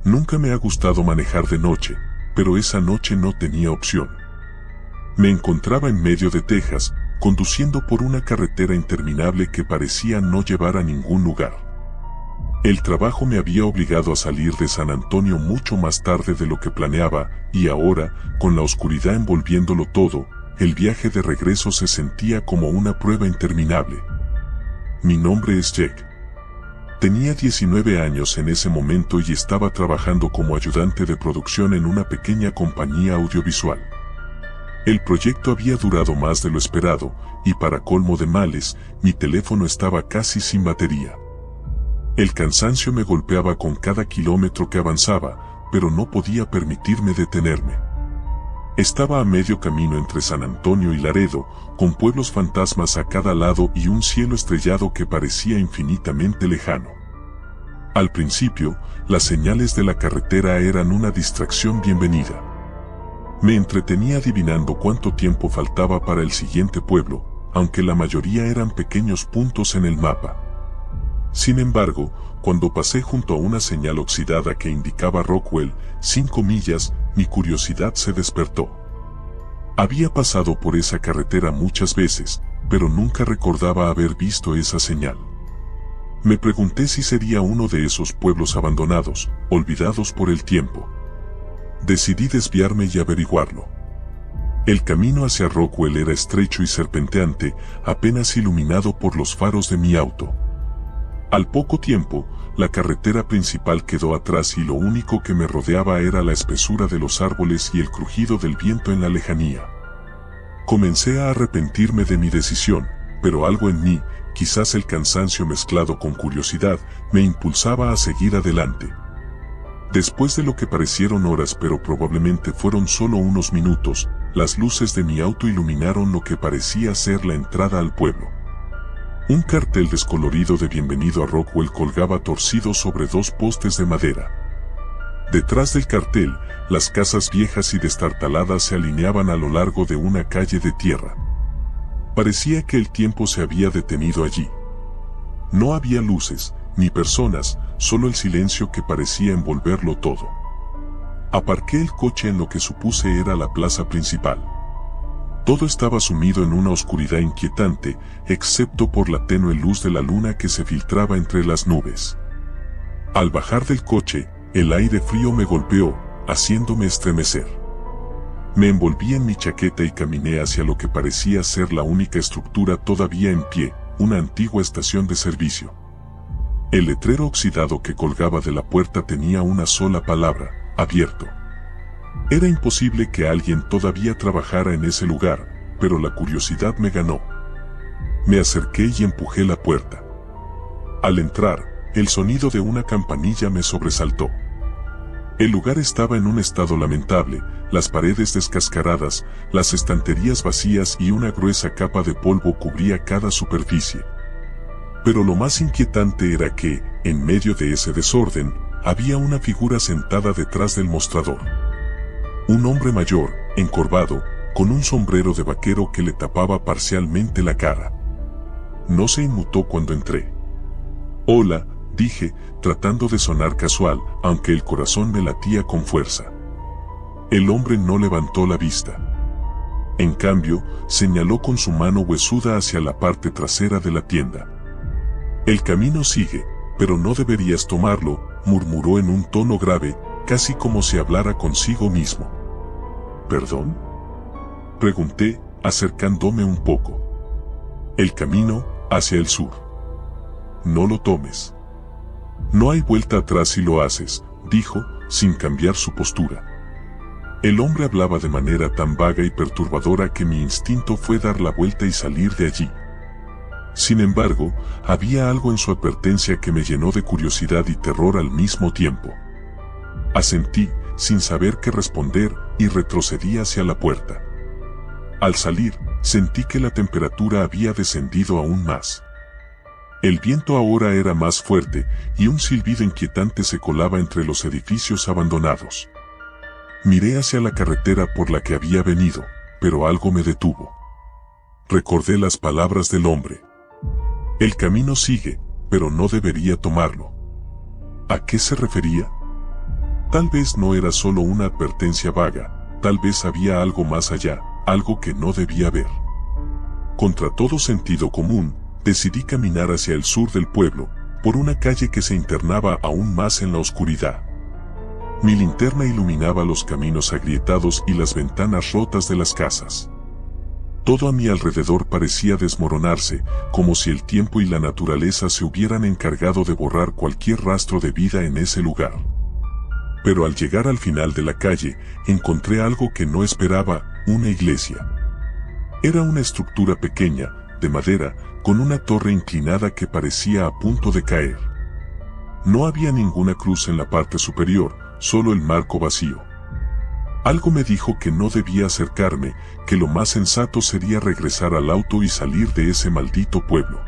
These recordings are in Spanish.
Nunca me ha gustado manejar de noche, pero esa noche no tenía opción. Me encontraba en medio de Texas, conduciendo por una carretera interminable que parecía no llevar a ningún lugar. El trabajo me había obligado a salir de San Antonio mucho más tarde de lo que planeaba, y ahora, con la oscuridad envolviéndolo todo, el viaje de regreso se sentía como una prueba interminable. Mi nombre es Jake. Tenía 19 años en ese momento y estaba trabajando como ayudante de producción en una pequeña compañía audiovisual. El proyecto había durado más de lo esperado, y para colmo de males, mi teléfono estaba casi sin batería. El cansancio me golpeaba con cada kilómetro que avanzaba, pero no podía permitirme detenerme. Estaba a medio camino entre San Antonio y Laredo, con pueblos fantasmas a cada lado y un cielo estrellado que parecía infinitamente lejano. Al principio, las señales de la carretera eran una distracción bienvenida. Me entretenía adivinando cuánto tiempo faltaba para el siguiente pueblo, aunque la mayoría eran pequeños puntos en el mapa. Sin embargo, cuando pasé junto a una señal oxidada que indicaba Rockwell, 5 millas, mi curiosidad se despertó. Había pasado por esa carretera muchas veces, pero nunca recordaba haber visto esa señal. Me pregunté si sería uno de esos pueblos abandonados, olvidados por el tiempo. Decidí desviarme y averiguarlo. El camino hacia Rockwell era estrecho y serpenteante, apenas iluminado por los faros de mi auto. Al poco tiempo, la carretera principal quedó atrás y lo único que me rodeaba era la espesura de los árboles y el crujido del viento en la lejanía. Comencé a arrepentirme de mi decisión, pero algo en mí, quizás el cansancio mezclado con curiosidad, me impulsaba a seguir adelante. Después de lo que parecieron horas pero probablemente fueron solo unos minutos, las luces de mi auto iluminaron lo que parecía ser la entrada al pueblo. Un cartel descolorido de bienvenido a Rockwell colgaba torcido sobre 2 postes de madera. Detrás del cartel, las casas viejas y destartaladas se alineaban a lo largo de una calle de tierra. Parecía que el tiempo se había detenido allí. No había luces, ni personas, solo el silencio que parecía envolverlo todo. Aparqué el coche en lo que supuse era la plaza principal. Todo estaba sumido en una oscuridad inquietante, excepto por la tenue luz de la luna que se filtraba entre las nubes. Al bajar del coche, el aire frío me golpeó, haciéndome estremecer. Me envolví en mi chaqueta y caminé hacia lo que parecía ser la única estructura todavía en pie, una antigua estación de servicio. El letrero oxidado que colgaba de la puerta tenía una sola palabra: abierto. Era imposible que alguien todavía trabajara en ese lugar, pero la curiosidad me ganó. Me acerqué y empujé la puerta. Al entrar, el sonido de una campanilla me sobresaltó. El lugar estaba en un estado lamentable, las paredes descascaradas, las estanterías vacías y una gruesa capa de polvo cubría cada superficie. Pero lo más inquietante era que, en medio de ese desorden, había una figura sentada detrás del mostrador. Un hombre mayor, encorvado, con un sombrero de vaquero que le tapaba parcialmente la cara. No se inmutó cuando entré. «Hola», dije, tratando de sonar casual, aunque el corazón me latía con fuerza. El hombre no levantó la vista. En cambio, señaló con su mano huesuda hacia la parte trasera de la tienda. «El camino sigue, pero no deberías tomarlo», murmuró en un tono grave, casi como si hablara consigo mismo. «¿Perdón?», pregunté, acercándome un poco. «El camino, hacia el sur. No lo tomes. No hay vuelta atrás si lo haces», dijo, sin cambiar su postura. El hombre hablaba de manera tan vaga y perturbadora que mi instinto fue dar la vuelta y salir de allí. Sin embargo, había algo en su advertencia que me llenó de curiosidad y terror al mismo tiempo. Asentí, sin saber qué responder, y retrocedí hacia la puerta. Al salir, sentí que la temperatura había descendido aún más. El viento ahora era más fuerte, y un silbido inquietante se colaba entre los edificios abandonados. Miré hacia la carretera por la que había venido, pero algo me detuvo. Recordé las palabras del hombre. El camino sigue, pero no debería tomarlo. ¿A qué se refería? Tal vez no era solo una advertencia vaga, tal vez había algo más allá, algo que no debía ver. Contra todo sentido común, decidí caminar hacia el sur del pueblo, por una calle que se internaba aún más en la oscuridad. Mi linterna iluminaba los caminos agrietados y las ventanas rotas de las casas. Todo a mi alrededor parecía desmoronarse, como si el tiempo y la naturaleza se hubieran encargado de borrar cualquier rastro de vida en ese lugar. Pero al llegar al final de la calle, encontré algo que no esperaba, una iglesia. Era una estructura pequeña, de madera, con una torre inclinada que parecía a punto de caer. No había ninguna cruz en la parte superior, solo el marco vacío. Algo me dijo que no debía acercarme, que lo más sensato sería regresar al auto y salir de ese maldito pueblo.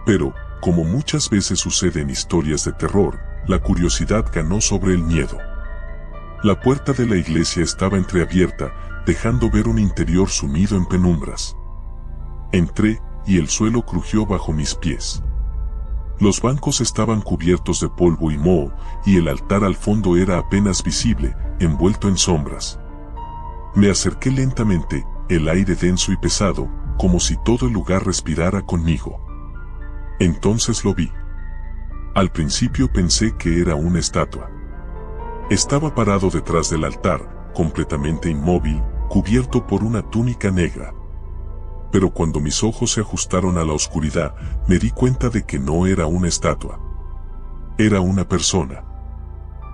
Pero, como muchas veces sucede en historias de terror, la curiosidad ganó sobre el miedo. La puerta de la iglesia estaba entreabierta, dejando ver un interior sumido en penumbras. Entré, y el suelo crujió bajo mis pies. Los bancos estaban cubiertos de polvo y moho, y el altar al fondo era apenas visible, envuelto en sombras. Me acerqué lentamente, el aire denso y pesado, como si todo el lugar respirara conmigo. Entonces lo vi. Al principio pensé que era una estatua. Estaba parado detrás del altar, completamente inmóvil, cubierto por una túnica negra. Pero cuando mis ojos se ajustaron a la oscuridad, me di cuenta de que no era una estatua. Era una persona.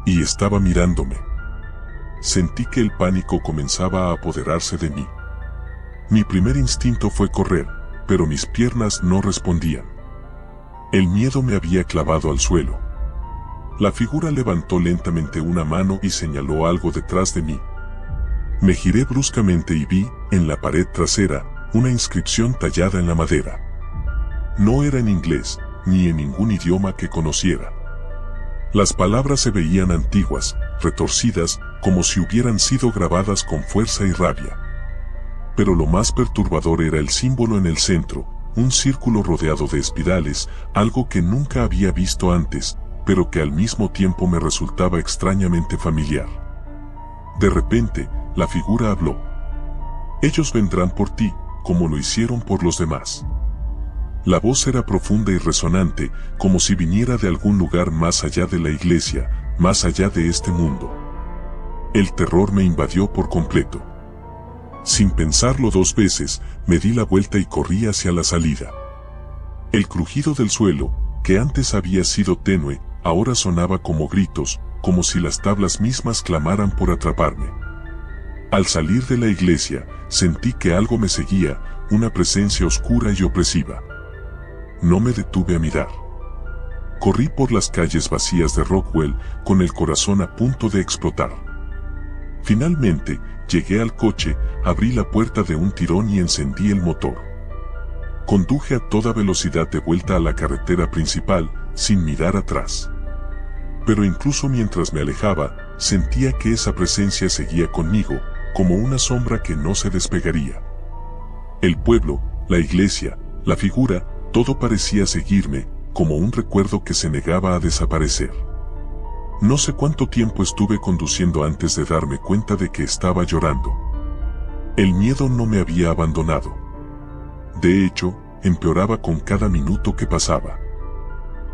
Y estaba mirándome. Sentí que el pánico comenzaba a apoderarse de mí. Mi primer instinto fue correr, pero mis piernas no respondían. El miedo me había clavado al suelo. La figura levantó lentamente una mano y señaló algo detrás de mí. Me giré bruscamente y vi, en la pared trasera, una inscripción tallada en la madera. No era en inglés, ni en ningún idioma que conociera. Las palabras se veían antiguas, retorcidas, como si hubieran sido grabadas con fuerza y rabia. Pero lo más perturbador era el símbolo en el centro, un círculo rodeado de espirales, algo que nunca había visto antes, pero que al mismo tiempo me resultaba extrañamente familiar. De repente, la figura habló. Ellos vendrán por ti, como lo hicieron por los demás. La voz era profunda y resonante, como si viniera de algún lugar más allá de la iglesia, más allá de este mundo. El terror me invadió por completo. Sin pensarlo dos veces, me di la vuelta y corrí hacia la salida. El crujido del suelo, que antes había sido tenue, ahora sonaba como gritos, como si las tablas mismas clamaran por atraparme. Al salir de la iglesia, sentí que algo me seguía, una presencia oscura y opresiva. No me detuve a mirar. Corrí por las calles vacías de Rockwell, con el corazón a punto de explotar. Finalmente, llegué al coche, abrí la puerta de un tirón y encendí el motor. Conduje a toda velocidad de vuelta a la carretera principal, sin mirar atrás. Pero incluso mientras me alejaba, sentía que esa presencia seguía conmigo, como una sombra que no se despegaría. El pueblo, la iglesia, la figura, todo parecía seguirme, como un recuerdo que se negaba a desaparecer. No sé cuánto tiempo estuve conduciendo antes de darme cuenta de que estaba llorando. El miedo no me había abandonado. De hecho, empeoraba con cada minuto que pasaba.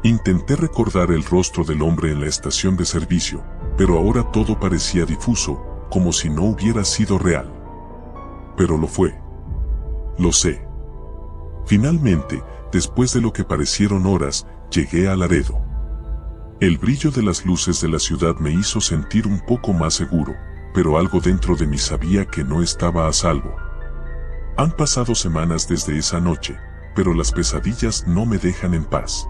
Intenté recordar el rostro del hombre en la estación de servicio, pero ahora todo parecía difuso, como si no hubiera sido real. Pero lo fue. Lo sé. Finalmente, después de lo que parecieron horas, llegué a Laredo. El brillo de las luces de la ciudad me hizo sentir un poco más seguro, pero algo dentro de mí sabía que no estaba a salvo. Han pasado semanas desde esa noche, pero las pesadillas no me dejan en paz.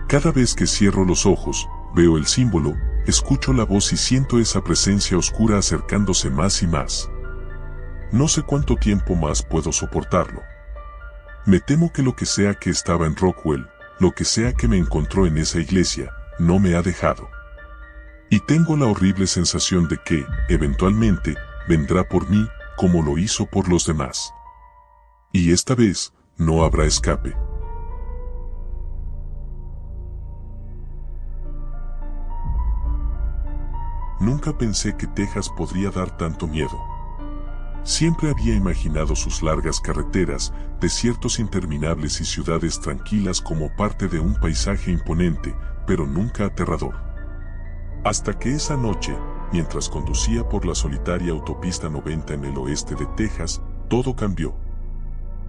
Cada vez que cierro los ojos, veo el símbolo, escucho la voz y siento esa presencia oscura acercándose más y más. No sé cuánto tiempo más puedo soportarlo. Me temo que lo que sea que estaba en Rockwell, lo que sea que me encontró en esa iglesia, no me ha dejado. Y tengo la horrible sensación de que, eventualmente, vendrá por mí, como lo hizo por los demás. Y esta vez, no habrá escape. Nunca pensé que Texas podría dar tanto miedo. Siempre había imaginado sus largas carreteras, desiertos interminables y ciudades tranquilas como parte de un paisaje imponente, pero nunca aterrador. Hasta que esa noche, mientras conducía por la solitaria autopista 90 en el oeste de Texas, todo cambió.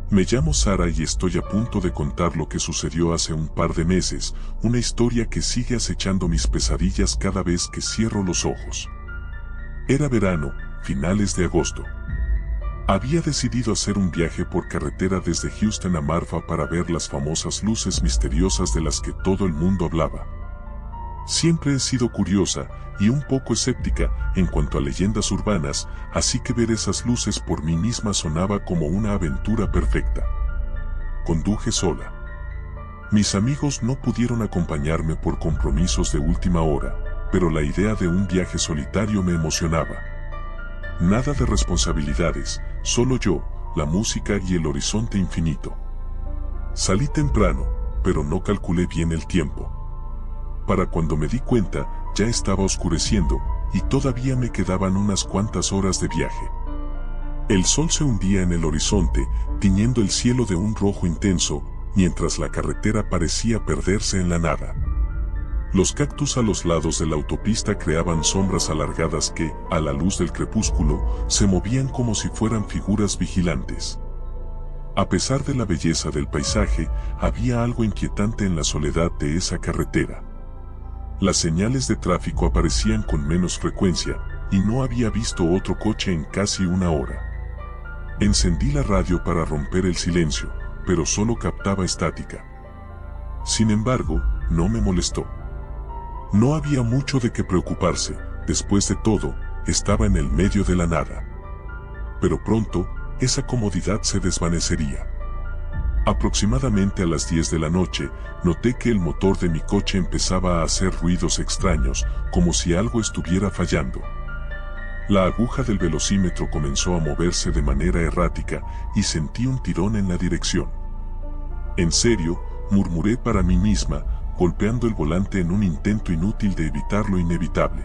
Me llamo Sara y estoy a punto de contar lo que sucedió hace un par de meses, una historia que sigue acechando mis pesadillas cada vez que cierro los ojos. Era verano, finales de agosto. Había decidido hacer un viaje por carretera desde Houston a Marfa para ver las famosas luces misteriosas de las que todo el mundo hablaba. Siempre he sido curiosa y un poco escéptica en cuanto a leyendas urbanas, así que ver esas luces por mí misma sonaba como una aventura perfecta. Conduje sola. Mis amigos no pudieron acompañarme por compromisos de última hora, pero la idea de un viaje solitario me emocionaba. Nada de responsabilidades, solo yo, la música y el horizonte infinito. Salí temprano, pero no calculé bien el tiempo. Para cuando me di cuenta, ya estaba oscureciendo, y todavía me quedaban unas cuantas horas de viaje. El sol se hundía en el horizonte, tiñendo el cielo de un rojo intenso, mientras la carretera parecía perderse en la nada. Los cactus a los lados de la autopista creaban sombras alargadas que, a la luz del crepúsculo, se movían como si fueran figuras vigilantes. A pesar de la belleza del paisaje, había algo inquietante en la soledad de esa carretera. Las señales de tráfico aparecían con menos frecuencia, y no había visto otro coche en casi una hora. Encendí la radio para romper el silencio, pero solo captaba estática. Sin embargo, no me molestó. No había mucho de qué preocuparse, después de todo, estaba en el medio de la nada. Pero pronto, esa comodidad se desvanecería. Aproximadamente a las 10 de la noche, noté que el motor de mi coche empezaba a hacer ruidos extraños, como si algo estuviera fallando. La aguja del velocímetro comenzó a moverse de manera errática y sentí un tirón en la dirección. En serio, murmuré para mí misma, golpeando el volante en un intento inútil de evitar lo inevitable.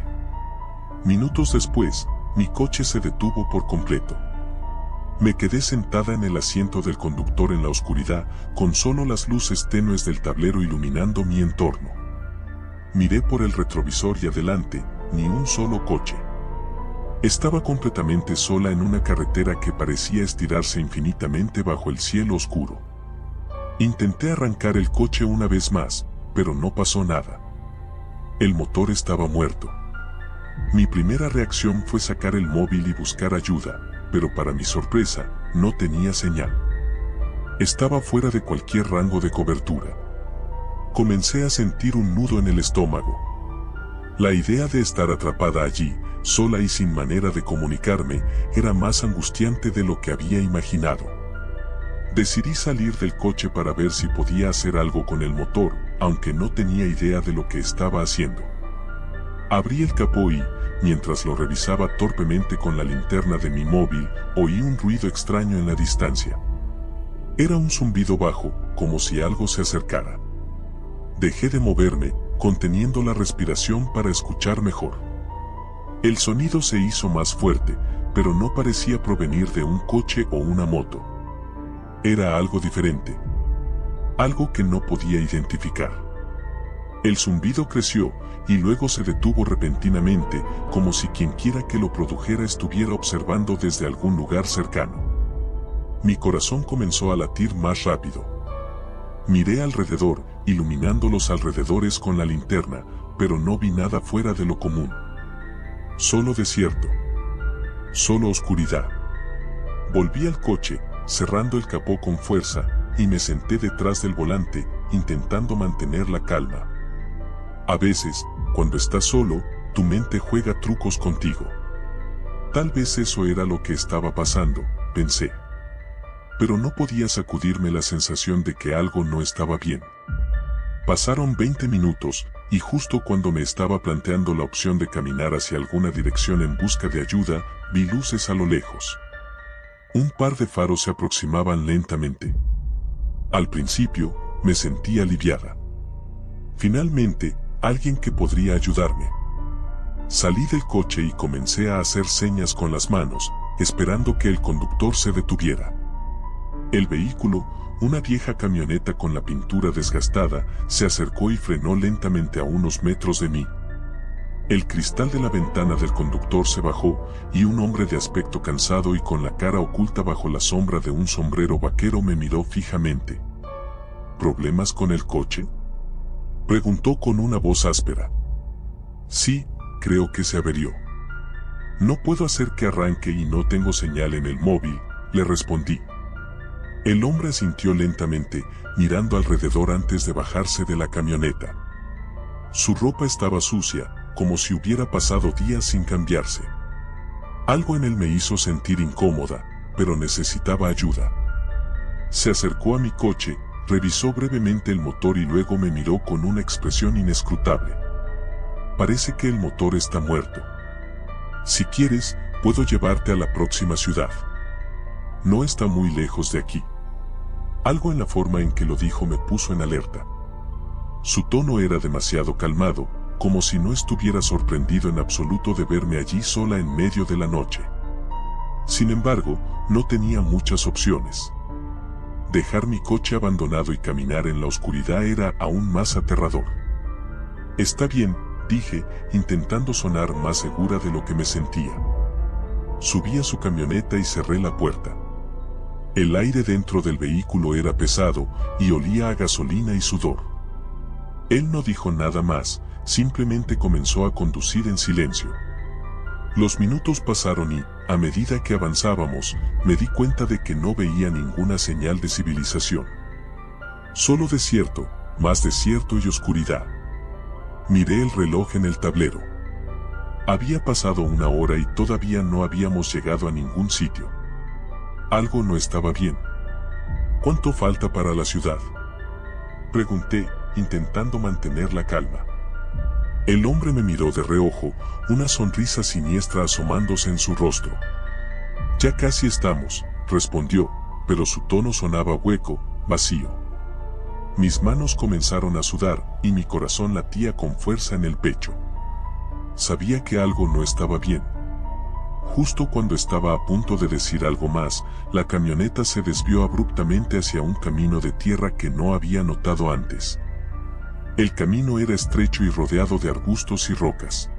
Minutos después, mi coche se detuvo por completo. Me quedé sentada en el asiento del conductor en la oscuridad, con solo las luces tenues del tablero iluminando mi entorno. Miré por el retrovisor y adelante, ni un solo coche. Estaba completamente sola en una carretera que parecía estirarse infinitamente bajo el cielo oscuro. Intenté arrancar el coche una vez más, pero no pasó nada. El motor estaba muerto. Mi primera reacción fue sacar el móvil y buscar ayuda, pero para mi sorpresa, no tenía señal. Estaba fuera de cualquier rango de cobertura. Comencé a sentir un nudo en el estómago. La idea de estar atrapada allí, sola y sin manera de comunicarme, era más angustiante de lo que había imaginado. Decidí salir del coche para ver si podía hacer algo con el motor, aunque no tenía idea de lo que estaba haciendo. Abrí el capó y, mientras lo revisaba torpemente con la linterna de mi móvil, oí un ruido extraño en la distancia. Era un zumbido bajo, como si algo se acercara. Dejé de moverme, conteniendo la respiración para escuchar mejor. El sonido se hizo más fuerte, pero no parecía provenir de un coche o una moto. Era algo diferente. Algo que no podía identificar. El zumbido creció, y luego se detuvo repentinamente, como si quienquiera que lo produjera estuviera observando desde algún lugar cercano. Mi corazón comenzó a latir más rápido. Miré alrededor, iluminando los alrededores con la linterna, pero no vi nada fuera de lo común. Solo desierto. Solo oscuridad. Volví al coche, cerrando el capó con fuerza, y me senté detrás del volante, intentando mantener la calma. A veces, cuando estás solo, tu mente juega trucos contigo. Tal vez eso era lo que estaba pasando, pensé. Pero no podía sacudirme la sensación de que algo no estaba bien. Pasaron 20 minutos, y justo cuando me estaba planteando la opción de caminar hacia alguna dirección en busca de ayuda, vi luces a lo lejos. Un par de faros se aproximaban lentamente. Al principio, me sentí aliviada. Finalmente, alguien que podría ayudarme. Salí del coche y comencé a hacer señas con las manos, esperando que el conductor se detuviera. El vehículo, una vieja camioneta con la pintura desgastada, se acercó y frenó lentamente a unos metros de mí. El cristal de la ventana del conductor se bajó y un hombre de aspecto cansado y con la cara oculta bajo la sombra de un sombrero vaquero me miró fijamente. ¿Problemas con el coche?, preguntó con una voz áspera. Sí, creo que se averió. No puedo hacer que arranque y no tengo señal en el móvil, le respondí. El hombre asintió lentamente, mirando alrededor antes de bajarse de la camioneta. Su ropa estaba sucia, como si hubiera pasado días sin cambiarse. Algo en él me hizo sentir incómoda, pero necesitaba ayuda. Se acercó a mi coche, revisó brevemente el motor y luego me miró con una expresión inescrutable. Parece que el motor está muerto. Si quieres, puedo llevarte a la próxima ciudad. No está muy lejos de aquí. Algo en la forma en que lo dijo me puso en alerta. Su tono era demasiado calmado, como si no estuviera sorprendido en absoluto de verme allí sola en medio de la noche. Sin embargo, no tenía muchas opciones. Dejar mi coche abandonado y caminar en la oscuridad era aún más aterrador. Está bien, dije, intentando sonar más segura de lo que me sentía. Subí a su camioneta y cerré la puerta. El aire dentro del vehículo era pesado y olía a gasolina y sudor. Él no dijo nada más, simplemente comenzó a conducir en silencio. Los minutos pasaron y, a medida que avanzábamos, me di cuenta de que no veía ninguna señal de civilización. Solo desierto, más desierto y oscuridad. Miré el reloj en el tablero. Había pasado 1 hora y todavía no habíamos llegado a ningún sitio. Algo no estaba bien. ¿Cuánto falta para la ciudad?, pregunté, intentando mantener la calma. El hombre me miró de reojo, una sonrisa siniestra asomándose en su rostro. Ya casi estamos, respondió, pero su tono sonaba hueco, vacío. Mis manos comenzaron a sudar y mi corazón latía con fuerza en el pecho. Sabía que algo no estaba bien. Justo cuando estaba a punto de decir algo más, la camioneta se desvió abruptamente hacia un camino de tierra que no había notado antes. El camino era estrecho y rodeado de arbustos y rocas.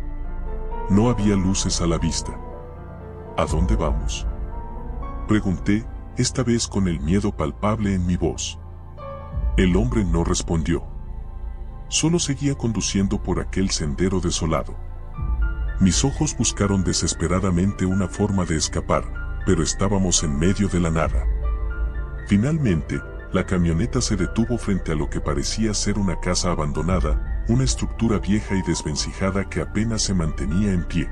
No había luces a la vista. ¿A dónde vamos?, pregunté, esta vez con el miedo palpable en mi voz. El hombre no respondió. Solo seguía conduciendo por aquel sendero desolado. Mis ojos buscaron desesperadamente una forma de escapar, pero estábamos en medio de la nada. Finalmente, la camioneta se detuvo frente a lo que parecía ser una casa abandonada, una estructura vieja y desvencijada que apenas se mantenía en pie.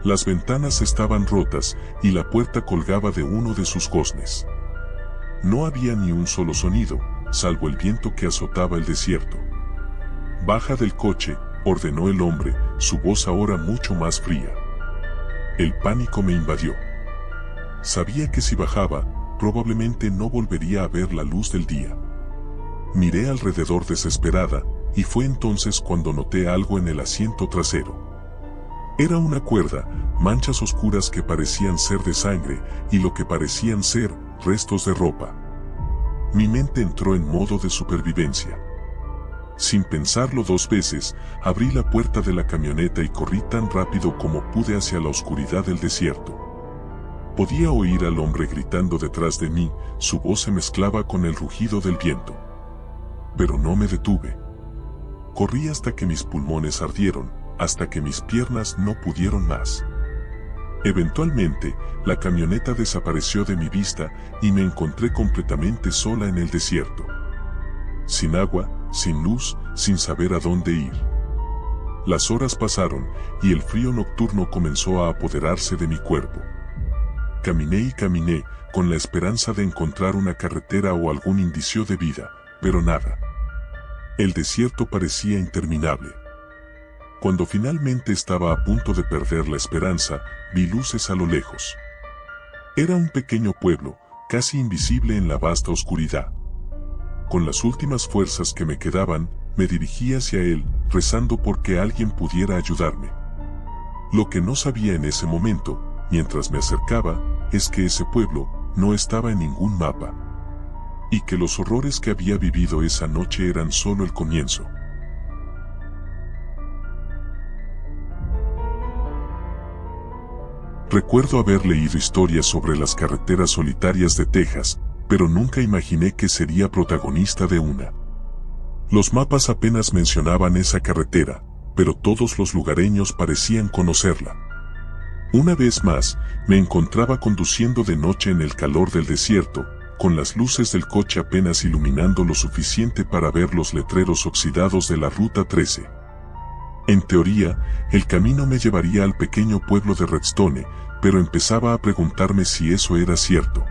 Las ventanas estaban rotas y la puerta colgaba de uno de sus goznes. No había ni un solo sonido, salvo el viento que azotaba el desierto. «Baja del coche», ordenó el hombre, su voz ahora mucho más fría. El pánico me invadió. Sabía que si bajaba, probablemente no volvería a ver la luz del día. Miré alrededor desesperada, y fue entonces cuando noté algo en el asiento trasero. Era una cuerda, manchas oscuras que parecían ser de sangre, y lo que parecían ser restos de ropa. Mi mente entró en modo de supervivencia. Sin pensarlo 2 veces, abrí la puerta de la camioneta y corrí tan rápido como pude hacia la oscuridad del desierto. Podía oír al hombre gritando detrás de mí, su voz se mezclaba con el rugido del viento. Pero no me detuve. Corrí hasta que mis pulmones ardieron, hasta que mis piernas no pudieron más. Eventualmente, la camioneta desapareció de mi vista y me encontré completamente sola en el desierto. Sin agua, sin luz, sin saber a dónde ir. Las horas pasaron y el frío nocturno comenzó a apoderarse de mi cuerpo. Caminé y caminé, con la esperanza de encontrar una carretera o algún indicio de vida, pero nada. El desierto parecía interminable. Cuando finalmente estaba a punto de perder la esperanza, vi luces a lo lejos. Era un pequeño pueblo, casi invisible en la vasta oscuridad. Con las últimas fuerzas que me quedaban, me dirigí hacia él, rezando por que alguien pudiera ayudarme. Lo que no sabía en ese momento, mientras me acercaba, es que ese pueblo no estaba en ningún mapa. Y que los horrores que había vivido esa noche eran solo el comienzo. Recuerdo haber leído historias sobre las carreteras solitarias de Texas, pero nunca imaginé que sería protagonista de una. Los mapas apenas mencionaban esa carretera, pero todos los lugareños parecían conocerla. Una vez más, me encontraba conduciendo de noche en el calor del desierto, con las luces del coche apenas iluminando lo suficiente para ver los letreros oxidados de la Ruta 13. En teoría, el camino me llevaría al pequeño pueblo de Redstone, pero empezaba a preguntarme si eso era cierto.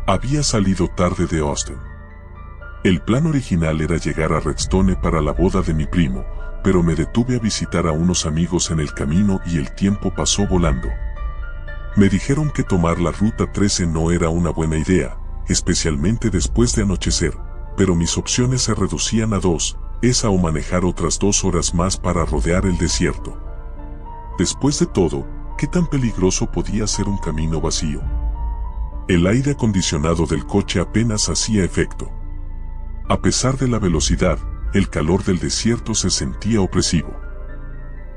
Había salido tarde de Austin. El plan original era llegar a Redstone para la boda de mi primo, pero me detuve a visitar a unos amigos en el camino y el tiempo pasó volando. Me dijeron que tomar la Ruta 13 no era una buena idea, especialmente después de anochecer, pero mis opciones se reducían a dos, esa o manejar otras 2 horas más para rodear el desierto. Después de todo, ¿qué tan peligroso podía ser un camino vacío? El aire acondicionado del coche apenas hacía efecto. A pesar de la velocidad, el calor del desierto se sentía opresivo.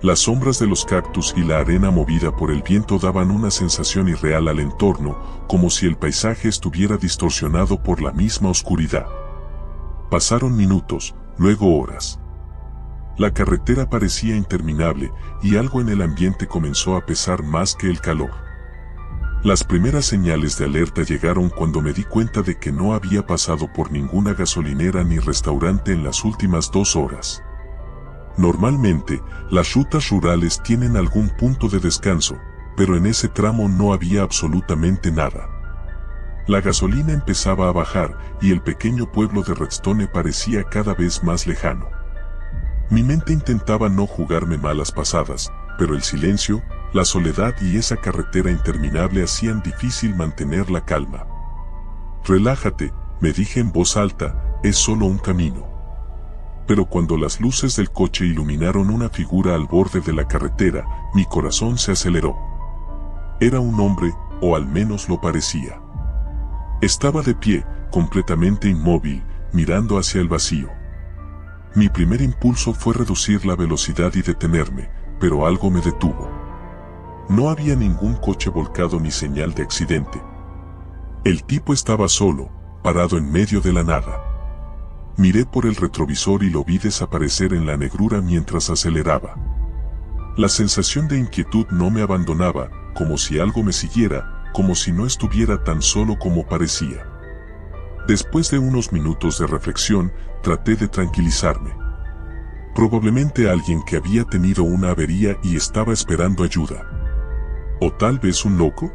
Las sombras de los cactus y la arena movida por el viento daban una sensación irreal al entorno, como si el paisaje estuviera distorsionado por la misma oscuridad. Pasaron minutos, luego horas. La carretera parecía interminable y algo en el ambiente comenzó a pesar más que el calor. Las primeras señales de alerta llegaron cuando me di cuenta de que no había pasado por ninguna gasolinera ni restaurante en las últimas 2 horas. Normalmente, las rutas rurales tienen algún punto de descanso, pero en ese tramo no había absolutamente nada. La gasolina empezaba a bajar y el pequeño pueblo de Redstone parecía cada vez más lejano. Mi mente intentaba no jugarme malas pasadas, pero el silencio, la soledad y esa carretera interminable hacían difícil mantener la calma. Relájate, me dije en voz alta, es solo un camino. Pero cuando las luces del coche iluminaron una figura al borde de la carretera, mi corazón se aceleró. Era un hombre, o al menos lo parecía. Estaba de pie, completamente inmóvil, mirando hacia el vacío. Mi primer impulso fue reducir la velocidad y detenerme, pero algo me detuvo. No había ningún coche volcado ni señal de accidente. El tipo estaba solo, parado en medio de la nada. Miré por el retrovisor y lo vi desaparecer en la negrura mientras aceleraba. La sensación de inquietud no me abandonaba, como si algo me siguiera, como si no estuviera tan solo como parecía. Después de unos minutos de reflexión, traté de tranquilizarme. Probablemente alguien que había tenido una avería y estaba esperando ayuda. ¿O tal vez un loco?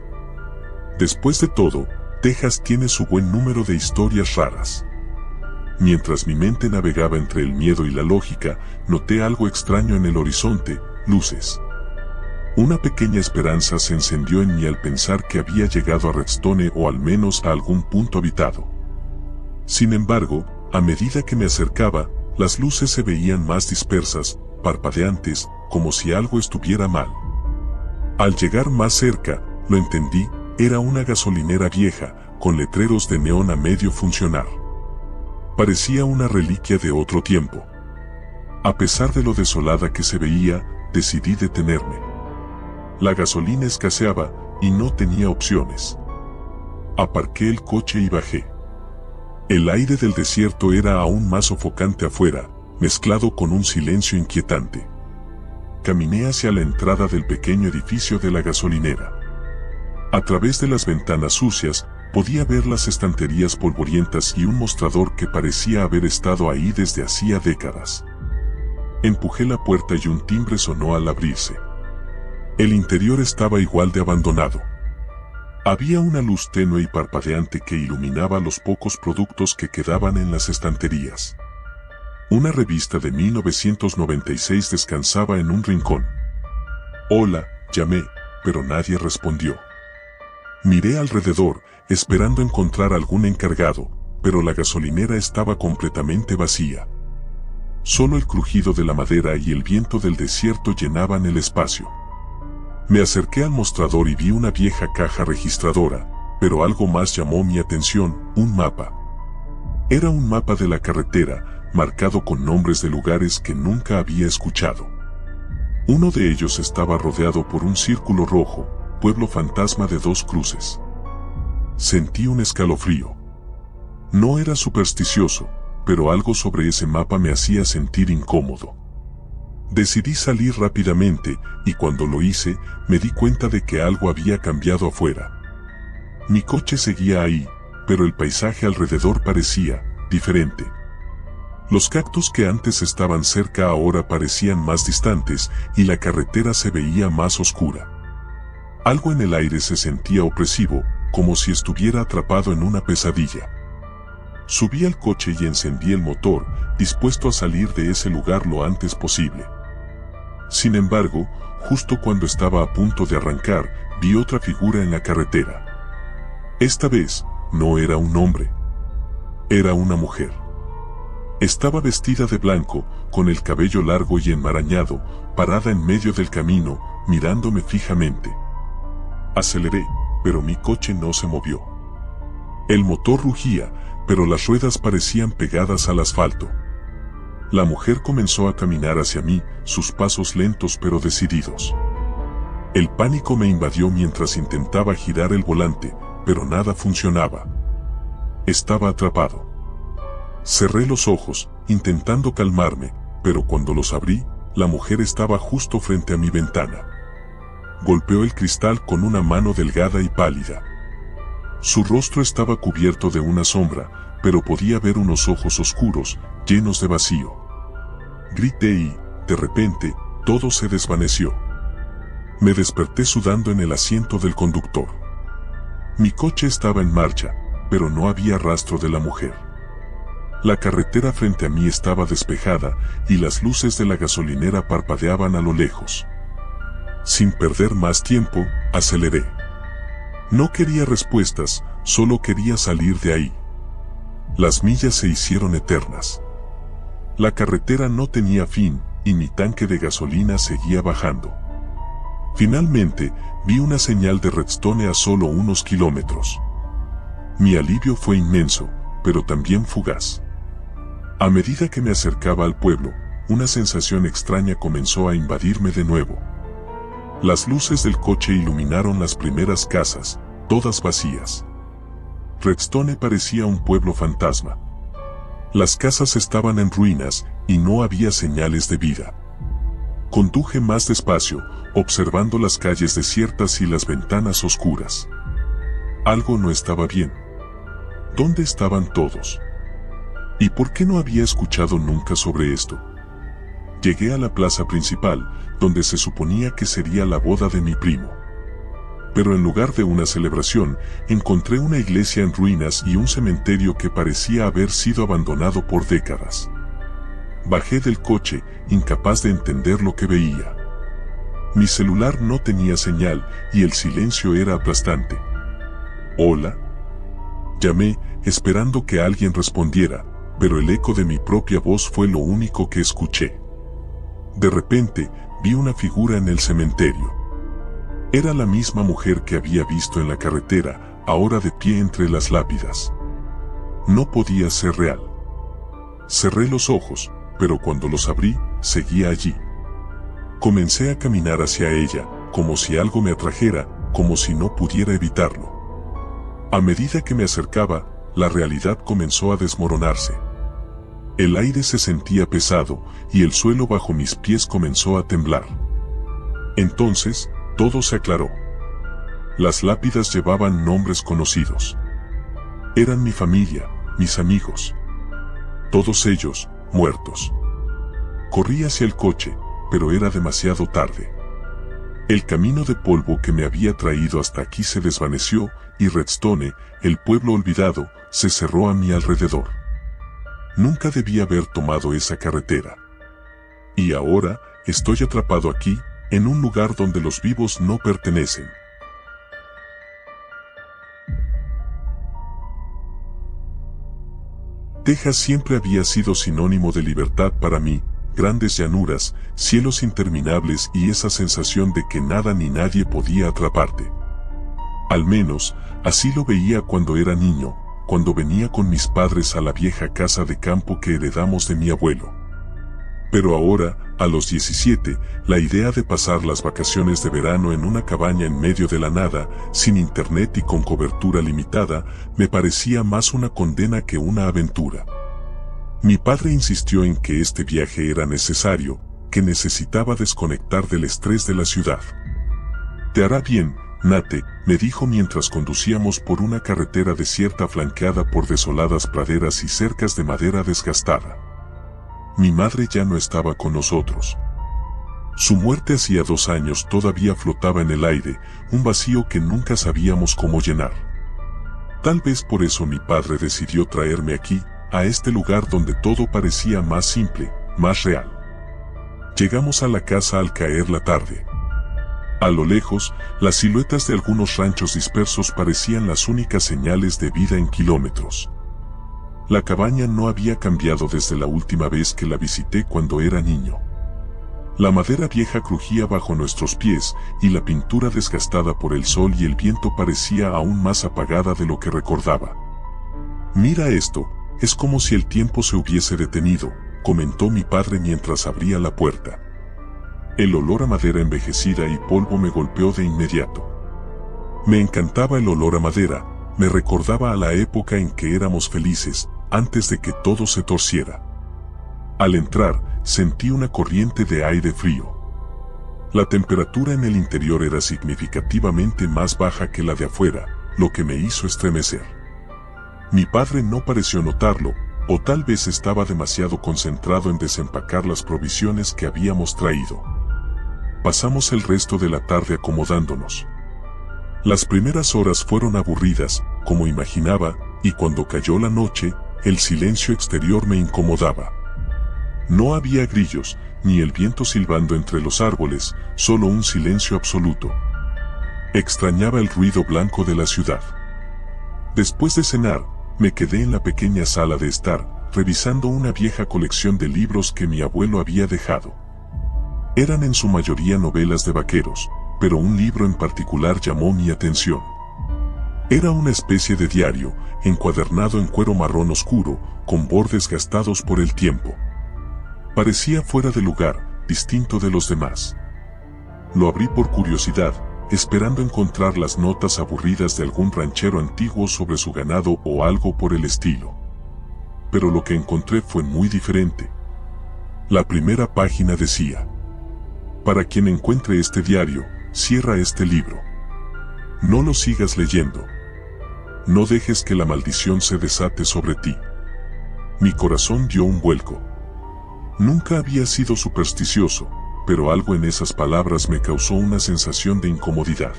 Después de todo, Texas tiene su buen número de historias raras. Mientras mi mente navegaba entre el miedo y la lógica, noté algo extraño en el horizonte, luces. Una pequeña esperanza se encendió en mí al pensar que había llegado a Redstone o al menos a algún punto habitado. Sin embargo, a medida que me acercaba, las luces se veían más dispersas, parpadeantes, como si algo estuviera mal. Al llegar más cerca, lo entendí, era una gasolinera vieja, con letreros de neón a medio funcionar. Parecía una reliquia de otro tiempo. A pesar de lo desolada que se veía, decidí detenerme. La gasolina escaseaba, y no tenía opciones. Aparqué el coche y bajé. El aire del desierto era aún más sofocante afuera, mezclado con un silencio inquietante. Caminé hacia la entrada del pequeño edificio de la gasolinera. A través de las ventanas sucias, podía ver las estanterías polvorientas y un mostrador que parecía haber estado ahí desde hacía décadas. Empujé la puerta y un timbre sonó al abrirse. El interior estaba igual de abandonado. Había una luz tenue y parpadeante que iluminaba los pocos productos que quedaban en las estanterías. Una revista de 1996 descansaba en un rincón. Hola, llamé, pero nadie respondió. Miré alrededor, esperando encontrar algún encargado, pero la gasolinera estaba completamente vacía. Solo el crujido de la madera y el viento del desierto llenaban el espacio. Me acerqué al mostrador y vi una vieja caja registradora, pero algo más llamó mi atención, un mapa. Era un mapa de la carretera, marcado con nombres de lugares que nunca había escuchado. Uno de ellos estaba rodeado por un círculo rojo, pueblo fantasma de 2 cruces. Sentí un escalofrío. No era supersticioso, pero algo sobre ese mapa me hacía sentir incómodo. Decidí salir rápidamente, y cuando lo hice, me di cuenta de que algo había cambiado afuera. Mi coche seguía ahí, pero el paisaje alrededor parecía diferente. Los cactus que antes estaban cerca ahora parecían más distantes, y la carretera se veía más oscura. Algo en el aire se sentía opresivo, como si estuviera atrapado en una pesadilla. Subí al coche y encendí el motor, dispuesto a salir de ese lugar lo antes posible. Sin embargo, justo cuando estaba a punto de arrancar, vi otra figura en la carretera. Esta vez, no era un hombre. Era una mujer. Estaba vestida de blanco, con el cabello largo y enmarañado, parada en medio del camino, mirándome fijamente. Aceleré, pero mi coche no se movió. El motor rugía, pero las ruedas parecían pegadas al asfalto. La mujer comenzó a caminar hacia mí, sus pasos lentos pero decididos. El pánico me invadió mientras intentaba girar el volante, pero nada funcionaba. Estaba atrapado. Cerré los ojos, intentando calmarme, pero cuando los abrí, la mujer estaba justo frente a mi ventana. Golpeó el cristal con una mano delgada y pálida. Su rostro estaba cubierto de una sombra, pero podía ver unos ojos oscuros, llenos de vacío. Grité y, de repente, todo se desvaneció. Me desperté sudando en el asiento del conductor. Mi coche estaba en marcha, pero no había rastro de la mujer. La carretera frente a mí estaba despejada, y las luces de la gasolinera parpadeaban a lo lejos. Sin perder más tiempo, aceleré. No quería respuestas, solo quería salir de ahí. Las millas se hicieron eternas. La carretera no tenía fin, y mi tanque de gasolina seguía bajando. Finalmente, vi una señal de Redstone a solo unos kilómetros. Mi alivio fue inmenso, pero también fugaz. A medida que me acercaba al pueblo, una sensación extraña comenzó a invadirme de nuevo. Las luces del coche iluminaron las primeras casas, todas vacías. Redstone parecía un pueblo fantasma. Las casas estaban en ruinas, y no había señales de vida. Conduje más despacio, observando las calles desiertas y las ventanas oscuras. Algo no estaba bien. ¿Dónde estaban todos? ¿Y por qué no había escuchado nunca sobre esto? Llegué a la plaza principal, donde se suponía que sería la boda de mi primo. Pero en lugar de una celebración, encontré una iglesia en ruinas y un cementerio que parecía haber sido abandonado por décadas. Bajé del coche, incapaz de entender lo que veía. Mi celular no tenía señal, y el silencio era aplastante. «Hola». Llamé, esperando que alguien respondiera, pero el eco de mi propia voz fue lo único que escuché. De repente, vi una figura en el cementerio. Era la misma mujer que había visto en la carretera, ahora de pie entre las lápidas. No podía ser real. Cerré los ojos, pero cuando los abrí, seguía allí. Comencé a caminar hacia ella, como si algo me atrajera, como si no pudiera evitarlo. A medida que me acercaba, la realidad comenzó a desmoronarse. El aire se sentía pesado, y el suelo bajo mis pies comenzó a temblar. Entonces, todo se aclaró. Las lápidas llevaban nombres conocidos. Eran mi familia, mis amigos. Todos ellos, muertos. Corrí hacia el coche, pero era demasiado tarde. El camino de polvo que me había traído hasta aquí se desvaneció, y Redstone, el pueblo olvidado, se cerró a mi alrededor. Nunca debí haber tomado esa carretera. Y ahora, estoy atrapado aquí, en un lugar donde los vivos no pertenecen. Texas siempre había sido sinónimo de libertad para mí, grandes llanuras, cielos interminables y esa sensación de que nada ni nadie podía atraparte. Al menos, así lo veía cuando era niño, cuando venía con mis padres a la vieja casa de campo que heredamos de mi abuelo. Pero ahora, a los 17, la idea de pasar las vacaciones de verano en una cabaña en medio de la nada, sin internet y con cobertura limitada, me parecía más una condena que una aventura. Mi padre insistió en que este viaje era necesario, que necesitaba desconectar del estrés de la ciudad. «Te hará bien, Nate», me dijo mientras conducíamos por una carretera desierta flanqueada por desoladas praderas y cercas de madera desgastada. Mi madre ya no estaba con nosotros. Su muerte hacía 2 años todavía flotaba en el aire, un vacío que nunca sabíamos cómo llenar. Tal vez por eso mi padre decidió traerme aquí, a este lugar donde todo parecía más simple, más real. Llegamos a la casa al caer la tarde. A lo lejos, las siluetas de algunos ranchos dispersos parecían las únicas señales de vida en kilómetros. La cabaña no había cambiado desde la última vez que la visité cuando era niño. La madera vieja crujía bajo nuestros pies y la pintura desgastada por el sol y el viento parecía aún más apagada de lo que recordaba. «Mira esto, es como si el tiempo se hubiese detenido», comentó mi padre mientras abría la puerta. El olor a madera envejecida y polvo me golpeó de inmediato. Me encantaba el olor a madera, me recordaba a la época en que éramos felices, antes de que todo se torciera. Al entrar, sentí una corriente de aire frío. La temperatura en el interior era significativamente más baja que la de afuera, lo que me hizo estremecer. Mi padre no pareció notarlo, o tal vez estaba demasiado concentrado en desempacar las provisiones que habíamos traído. Pasamos el resto de la tarde acomodándonos. Las primeras horas fueron aburridas, como imaginaba, y cuando cayó la noche, el silencio exterior me incomodaba. No había grillos, ni el viento silbando entre los árboles, solo un silencio absoluto. Extrañaba el ruido blanco de la ciudad. Después de cenar, me quedé en la pequeña sala de estar, revisando una vieja colección de libros que mi abuelo había dejado. Eran en su mayoría novelas de vaqueros, pero un libro en particular llamó mi atención. Era una especie de diario, encuadernado en cuero marrón oscuro, con bordes gastados por el tiempo. Parecía fuera de lugar, distinto de los demás. Lo abrí por curiosidad, esperando encontrar las notas aburridas de algún ranchero antiguo sobre su ganado o algo por el estilo. Pero lo que encontré fue muy diferente. La primera página decía: «Para quien encuentre este diario, cierra este libro. No lo sigas leyendo. No dejes que la maldición se desate sobre ti». Mi corazón dio un vuelco. Nunca había sido supersticioso, pero algo en esas palabras me causó una sensación de incomodidad.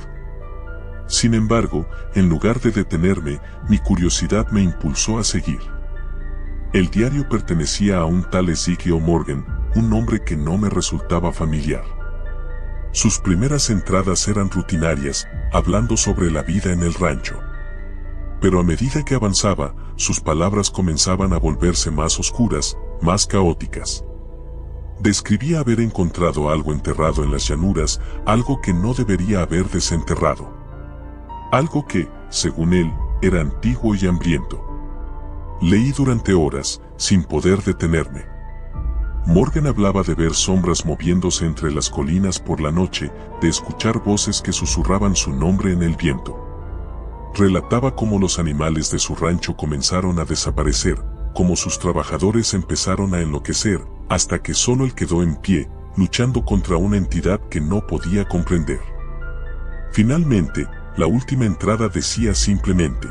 Sin embargo, en lugar de detenerme, mi curiosidad me impulsó a seguir. El diario pertenecía a un tal Ezekiel Morgan, un nombre que no me resultaba familiar. Sus primeras entradas eran rutinarias, hablando sobre la vida en el rancho. Pero a medida que avanzaba, sus palabras comenzaban a volverse más oscuras, más caóticas. Describía haber encontrado algo enterrado en las llanuras, algo que no debería haber desenterrado. Algo que, según él, era antiguo y hambriento. Leí durante horas, sin poder detenerme. Morgan hablaba de ver sombras moviéndose entre las colinas por la noche, de escuchar voces que susurraban su nombre en el viento. Relataba cómo los animales de su rancho comenzaron a desaparecer, cómo sus trabajadores empezaron a enloquecer, hasta que solo él quedó en pie, luchando contra una entidad que no podía comprender. Finalmente, la última entrada decía simplemente: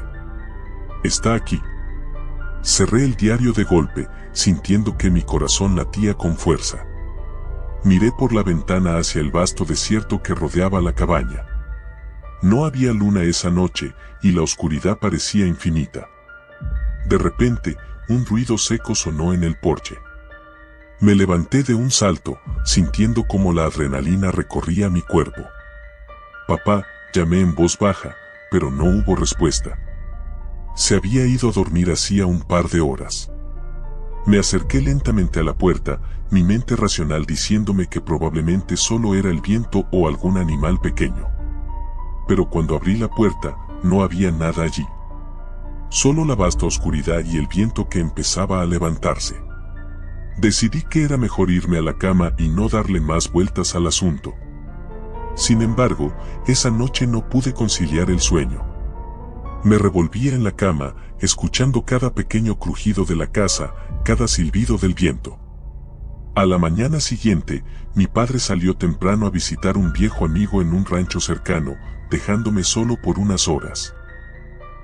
«Está aquí». Cerré el diario de golpe, sintiendo que mi corazón latía con fuerza. Miré por la ventana hacia el vasto desierto que rodeaba la cabaña. No había luna esa noche, y la oscuridad parecía infinita. De repente, un ruido seco sonó en el porche. Me levanté de un salto, sintiendo como la adrenalina recorría mi cuerpo. «Papá», llamé en voz baja, pero no hubo respuesta. Se había ido a dormir hacía un par de horas. Me acerqué lentamente a la puerta, mi mente racional diciéndome que probablemente solo era el viento o algún animal pequeño. Pero cuando abrí la puerta, no había nada allí. Solo la vasta oscuridad y el viento que empezaba a levantarse. Decidí que era mejor irme a la cama y no darle más vueltas al asunto. Sin embargo, esa noche no pude conciliar el sueño. Me revolvía en la cama, escuchando cada pequeño crujido de la casa, cada silbido del viento. A la mañana siguiente, mi padre salió temprano a visitar un viejo amigo en un rancho cercano, dejándome solo por unas horas.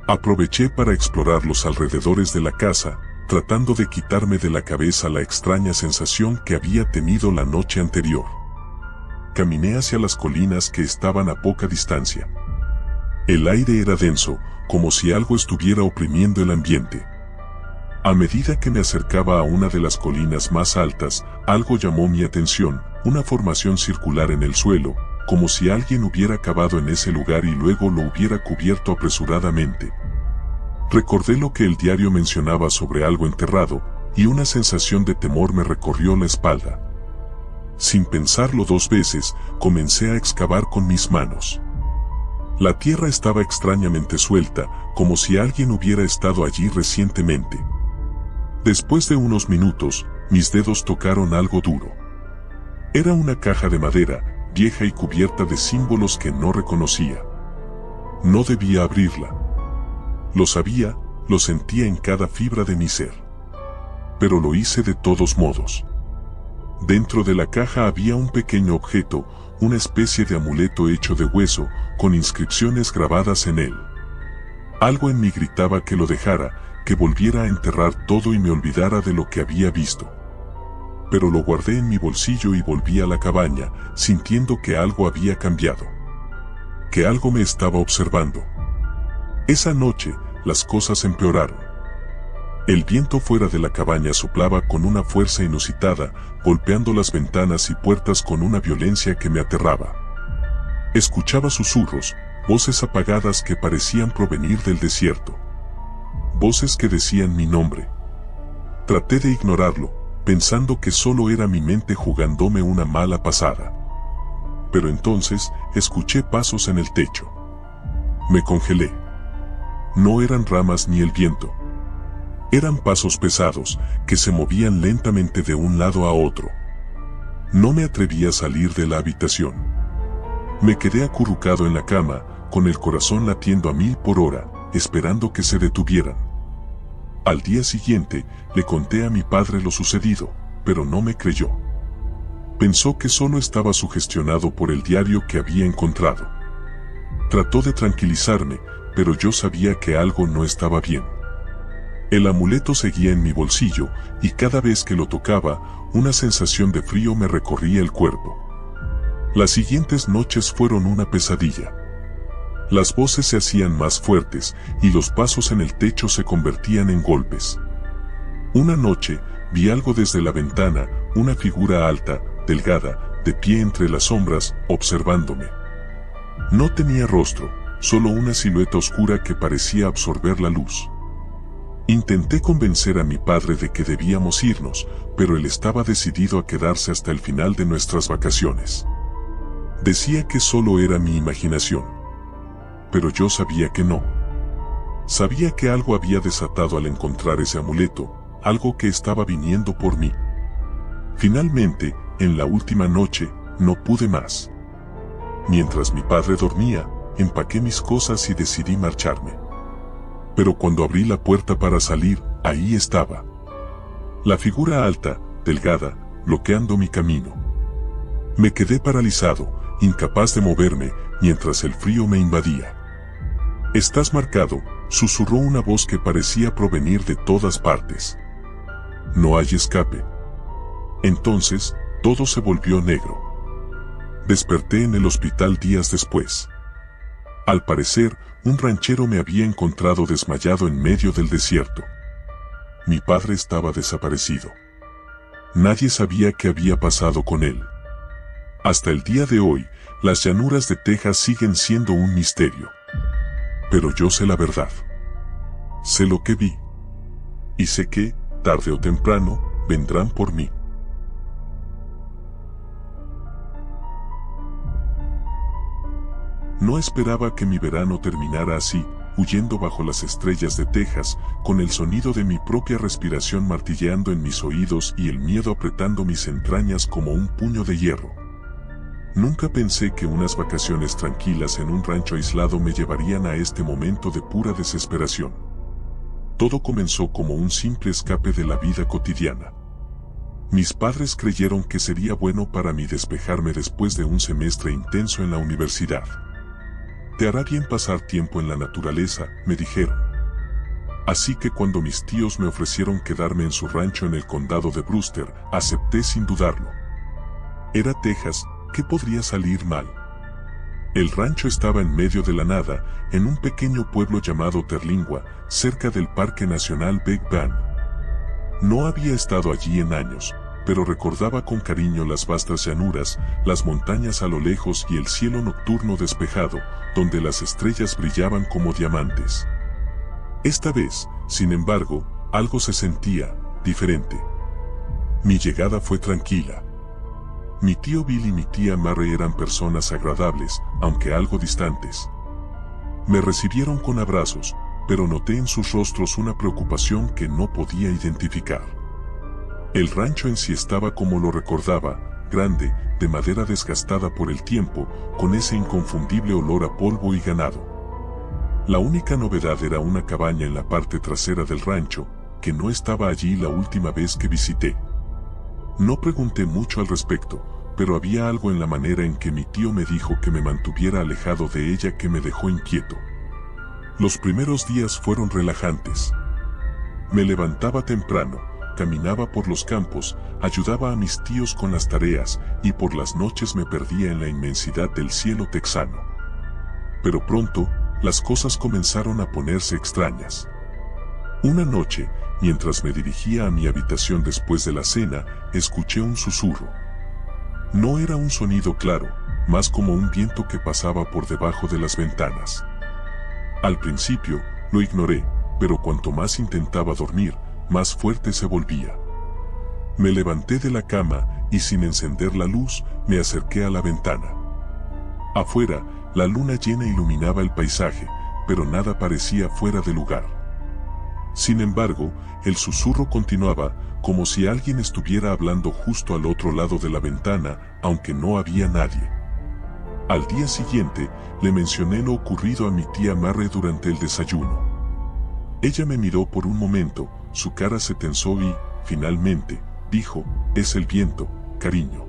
Aproveché para explorar los alrededores de la casa, tratando de quitarme de la cabeza la extraña sensación que había tenido la noche anterior. Caminé hacia las colinas que estaban a poca distancia. El aire era denso, como si algo estuviera oprimiendo el ambiente. A medida que me acercaba a una de las colinas más altas, algo llamó mi atención, una formación circular en el suelo, como si alguien hubiera cavado en ese lugar y luego lo hubiera cubierto apresuradamente. Recordé lo que el diario mencionaba sobre algo enterrado, y una sensación de temor me recorrió la espalda. Sin pensarlo dos veces, comencé a excavar con mis manos. La tierra estaba extrañamente suelta, como si alguien hubiera estado allí recientemente. Después de unos minutos, mis dedos tocaron algo duro. Era una caja de madera, vieja y cubierta de símbolos que no reconocía. No debía abrirla. Lo sabía, lo sentía en cada fibra de mi ser. Pero lo hice de todos modos. Dentro de la caja había un pequeño objeto, una especie de amuleto hecho de hueso, con inscripciones grabadas en él. Algo en mí gritaba que lo dejara, que volviera a enterrar todo y me olvidara de lo que había visto. Pero lo guardé en mi bolsillo y volví a la cabaña, sintiendo que algo había cambiado. Que algo me estaba observando. Esa noche, las cosas empeoraron. El viento fuera de la cabaña soplaba con una fuerza inusitada, golpeando las ventanas y puertas con una violencia que me aterraba. Escuchaba susurros, voces apagadas que parecían provenir del desierto. Voces que decían mi nombre. Traté de ignorarlo, pensando que solo era mi mente jugándome una mala pasada. Pero entonces, escuché pasos en el techo. Me congelé. No eran ramas ni el viento. Eran pasos pesados, que se movían lentamente de un lado a otro. No me atreví a salir de la habitación. Me quedé acurrucado en la cama, con el corazón latiendo a 1000 por hora, esperando que se detuvieran. Al día siguiente, le conté a mi padre lo sucedido, pero no me creyó. Pensó que solo estaba sugestionado por el diario que había encontrado. Trató de tranquilizarme, pero yo sabía que algo no estaba bien. El amuleto seguía en mi bolsillo, y cada vez que lo tocaba, una sensación de frío me recorría el cuerpo. Las siguientes noches fueron una pesadilla. Las voces se hacían más fuertes, y los pasos en el techo se convertían en golpes. Una noche, vi algo desde la ventana, una figura alta, delgada, de pie entre las sombras, observándome. No tenía rostro, solo una silueta oscura que parecía absorber la luz. Intenté convencer a mi padre de que debíamos irnos, pero él estaba decidido a quedarse hasta el final de nuestras vacaciones. Decía que solo era mi imaginación. Pero yo sabía que no. Sabía que algo había desatado al encontrar ese amuleto, algo que estaba viniendo por mí. Finalmente, en la última noche, no pude más. Mientras mi padre dormía, empaqué mis cosas y decidí marcharme. Pero cuando abrí la puerta para salir, ahí estaba. La figura alta, delgada, bloqueando mi camino. Me quedé paralizado, incapaz de moverme, mientras el frío me invadía. «Estás marcado», susurró una voz que parecía provenir de todas partes. «No hay escape». Entonces, todo se volvió negro. Desperté en el hospital días después. Al parecer, un ranchero me había encontrado desmayado en medio del desierto. Mi padre estaba desaparecido. Nadie sabía qué había pasado con él. Hasta el día de hoy, las llanuras de Texas siguen siendo un misterio. Pero yo sé la verdad. Sé lo que vi. Y sé que, Tarde o temprano, vendrán por mí. No esperaba que mi verano terminara así, huyendo bajo las estrellas de Texas, con el sonido de mi propia respiración martilleando en mis oídos y el miedo apretando mis entrañas como un puño de hierro. Nunca pensé que unas vacaciones tranquilas en un rancho aislado me llevarían a este momento de pura desesperación. Todo comenzó como un simple escape de la vida cotidiana. Mis padres creyeron que sería bueno para mí despejarme después de un semestre intenso en la universidad. Te hará bien pasar tiempo en la naturaleza, me dijeron. Así que cuando mis tíos me ofrecieron quedarme en su rancho en el condado de Brewster, acepté sin dudarlo. Era Texas, ¿qué podría salir mal? El rancho estaba en medio de la nada, en un pequeño pueblo llamado Terlingua, cerca del Parque Nacional Big Bend. No había estado allí en años, pero recordaba con cariño las vastas llanuras, las montañas a lo lejos y el cielo nocturno despejado, donde las estrellas brillaban como diamantes. Esta vez, sin embargo, algo se sentía diferente. Mi llegada fue tranquila. Mi tío Bill y mi tía Mary eran personas agradables, aunque algo distantes. Me recibieron con abrazos, pero noté en sus rostros una preocupación que no podía identificar. El rancho en sí estaba como lo recordaba, grande, de madera desgastada por el tiempo, con ese inconfundible olor a polvo y ganado. La única novedad era una cabaña en la parte trasera del rancho, que no estaba allí la última vez que visité. No pregunté mucho al respecto, pero había algo en la manera en que mi tío me dijo que me mantuviera alejado de ella que me dejó inquieto. Los primeros días fueron relajantes. Me levantaba temprano, caminaba por los campos, ayudaba a mis tíos con las tareas y por las noches me perdía en la inmensidad del cielo texano. Pero pronto, las cosas comenzaron a ponerse extrañas. Una noche, mientras me dirigía a mi habitación después de la cena, escuché un susurro. No era un sonido claro, más como un viento que pasaba por debajo de las ventanas. Al principio, lo ignoré, pero cuanto más intentaba dormir, más fuerte se volvía. Me levanté de la cama y sin encender la luz, me acerqué a la ventana. Afuera, la luna llena iluminaba el paisaje, pero nada parecía fuera de lugar. Sin embargo, el susurro continuaba, como si alguien estuviera hablando justo al otro lado de la ventana, aunque no había nadie. Al día siguiente, le mencioné lo ocurrido a mi tía Mary durante el desayuno. Ella me miró por un momento, su cara se tensó y, finalmente, dijo, «Es el viento, cariño.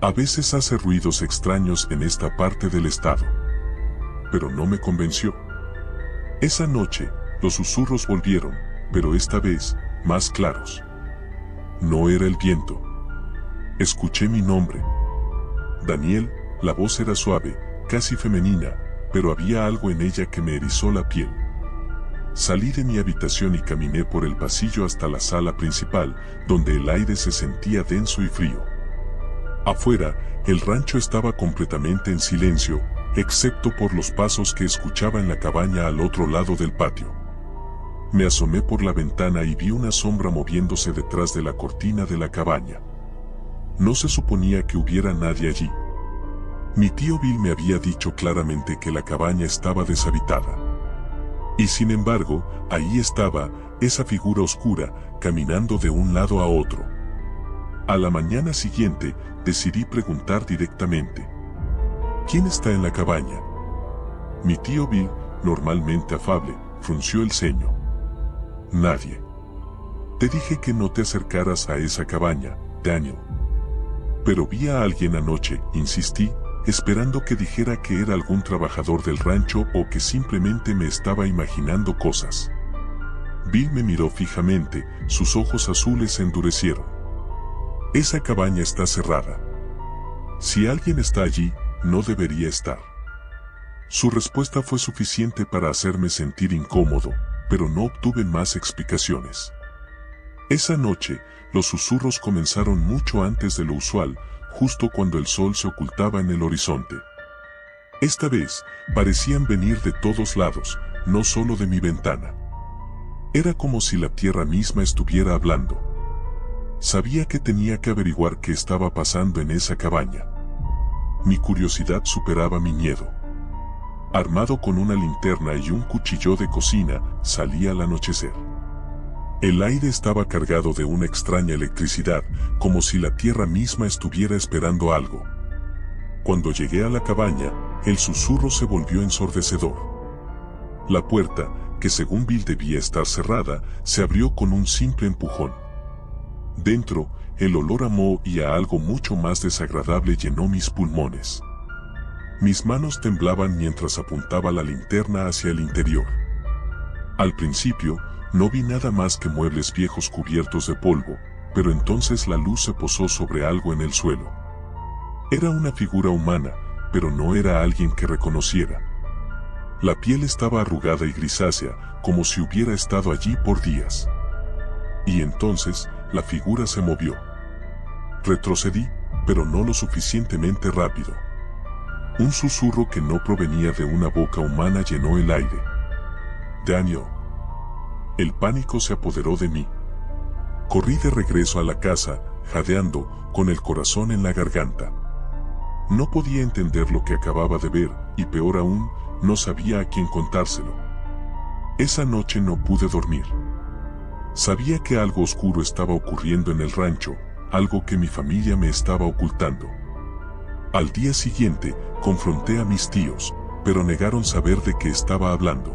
A veces hace ruidos extraños en esta parte del estado». Pero no me convenció. Esa noche, los susurros volvieron, pero esta vez, más claros. No era el viento. Escuché mi nombre. Daniel, la voz era suave, casi femenina, pero había algo en ella que me erizó la piel. Salí de mi habitación y caminé por el pasillo hasta la sala principal, donde el aire se sentía denso y frío. Afuera, el rancho estaba completamente en silencio, excepto por los pasos que escuchaba en la cabaña al otro lado del patio. Me asomé por la ventana y vi una sombra moviéndose detrás de la cortina de la cabaña. No se suponía que hubiera nadie allí. Mi tío Bill me había dicho claramente que la cabaña estaba deshabitada. Y sin embargo, ahí estaba, esa figura oscura, caminando de un lado a otro. A la mañana siguiente, decidí preguntar directamente. ¿Quién está en la cabaña? Mi tío Bill, normalmente afable, frunció el ceño. Nadie. Te dije que no te acercaras a esa cabaña, Daniel. Pero vi a alguien anoche, insistí, esperando que dijera que era algún trabajador del rancho o que simplemente me estaba imaginando cosas. Bill me miró fijamente, sus ojos azules se endurecieron. Esa cabaña está cerrada. Si alguien está allí, no debería estar. Su respuesta fue suficiente para hacerme sentir incómodo, pero no obtuve más explicaciones. Esa noche, los susurros comenzaron mucho antes de lo usual, justo cuando el sol se ocultaba en el horizonte. Esta vez, parecían venir de todos lados, no solo de mi ventana. Era como si la tierra misma estuviera hablando. Sabía que tenía que averiguar qué estaba pasando en esa cabaña. Mi curiosidad superaba mi miedo. Armado con una linterna y un cuchillo de cocina, salí al anochecer. El aire estaba cargado de una extraña electricidad, como si la tierra misma estuviera esperando algo. Cuando llegué a la cabaña, el susurro se volvió ensordecedor. La puerta, que según Bill debía estar cerrada, se abrió con un simple empujón. Dentro, el olor a moho y a algo mucho más desagradable llenó mis pulmones. Mis manos temblaban mientras apuntaba la linterna hacia el interior. Al principio, no vi nada más que muebles viejos cubiertos de polvo, pero entonces la luz se posó sobre algo en el suelo. Era una figura humana, pero no era alguien que reconociera. La piel estaba arrugada y grisácea, como si hubiera estado allí por días. Y entonces, la figura se movió. Retrocedí, pero no lo suficientemente rápido. Un susurro que no provenía de una boca humana llenó el aire. Daniel. El pánico se apoderó de mí. Corrí de regreso a la casa, jadeando, con el corazón en la garganta. No podía entender lo que acababa de ver, y peor aún, no sabía a quién contárselo. Esa noche no pude dormir. Sabía que algo oscuro estaba ocurriendo en el rancho, algo que mi familia me estaba ocultando. Al día siguiente, confronté a mis tíos, pero negaron saber de qué estaba hablando.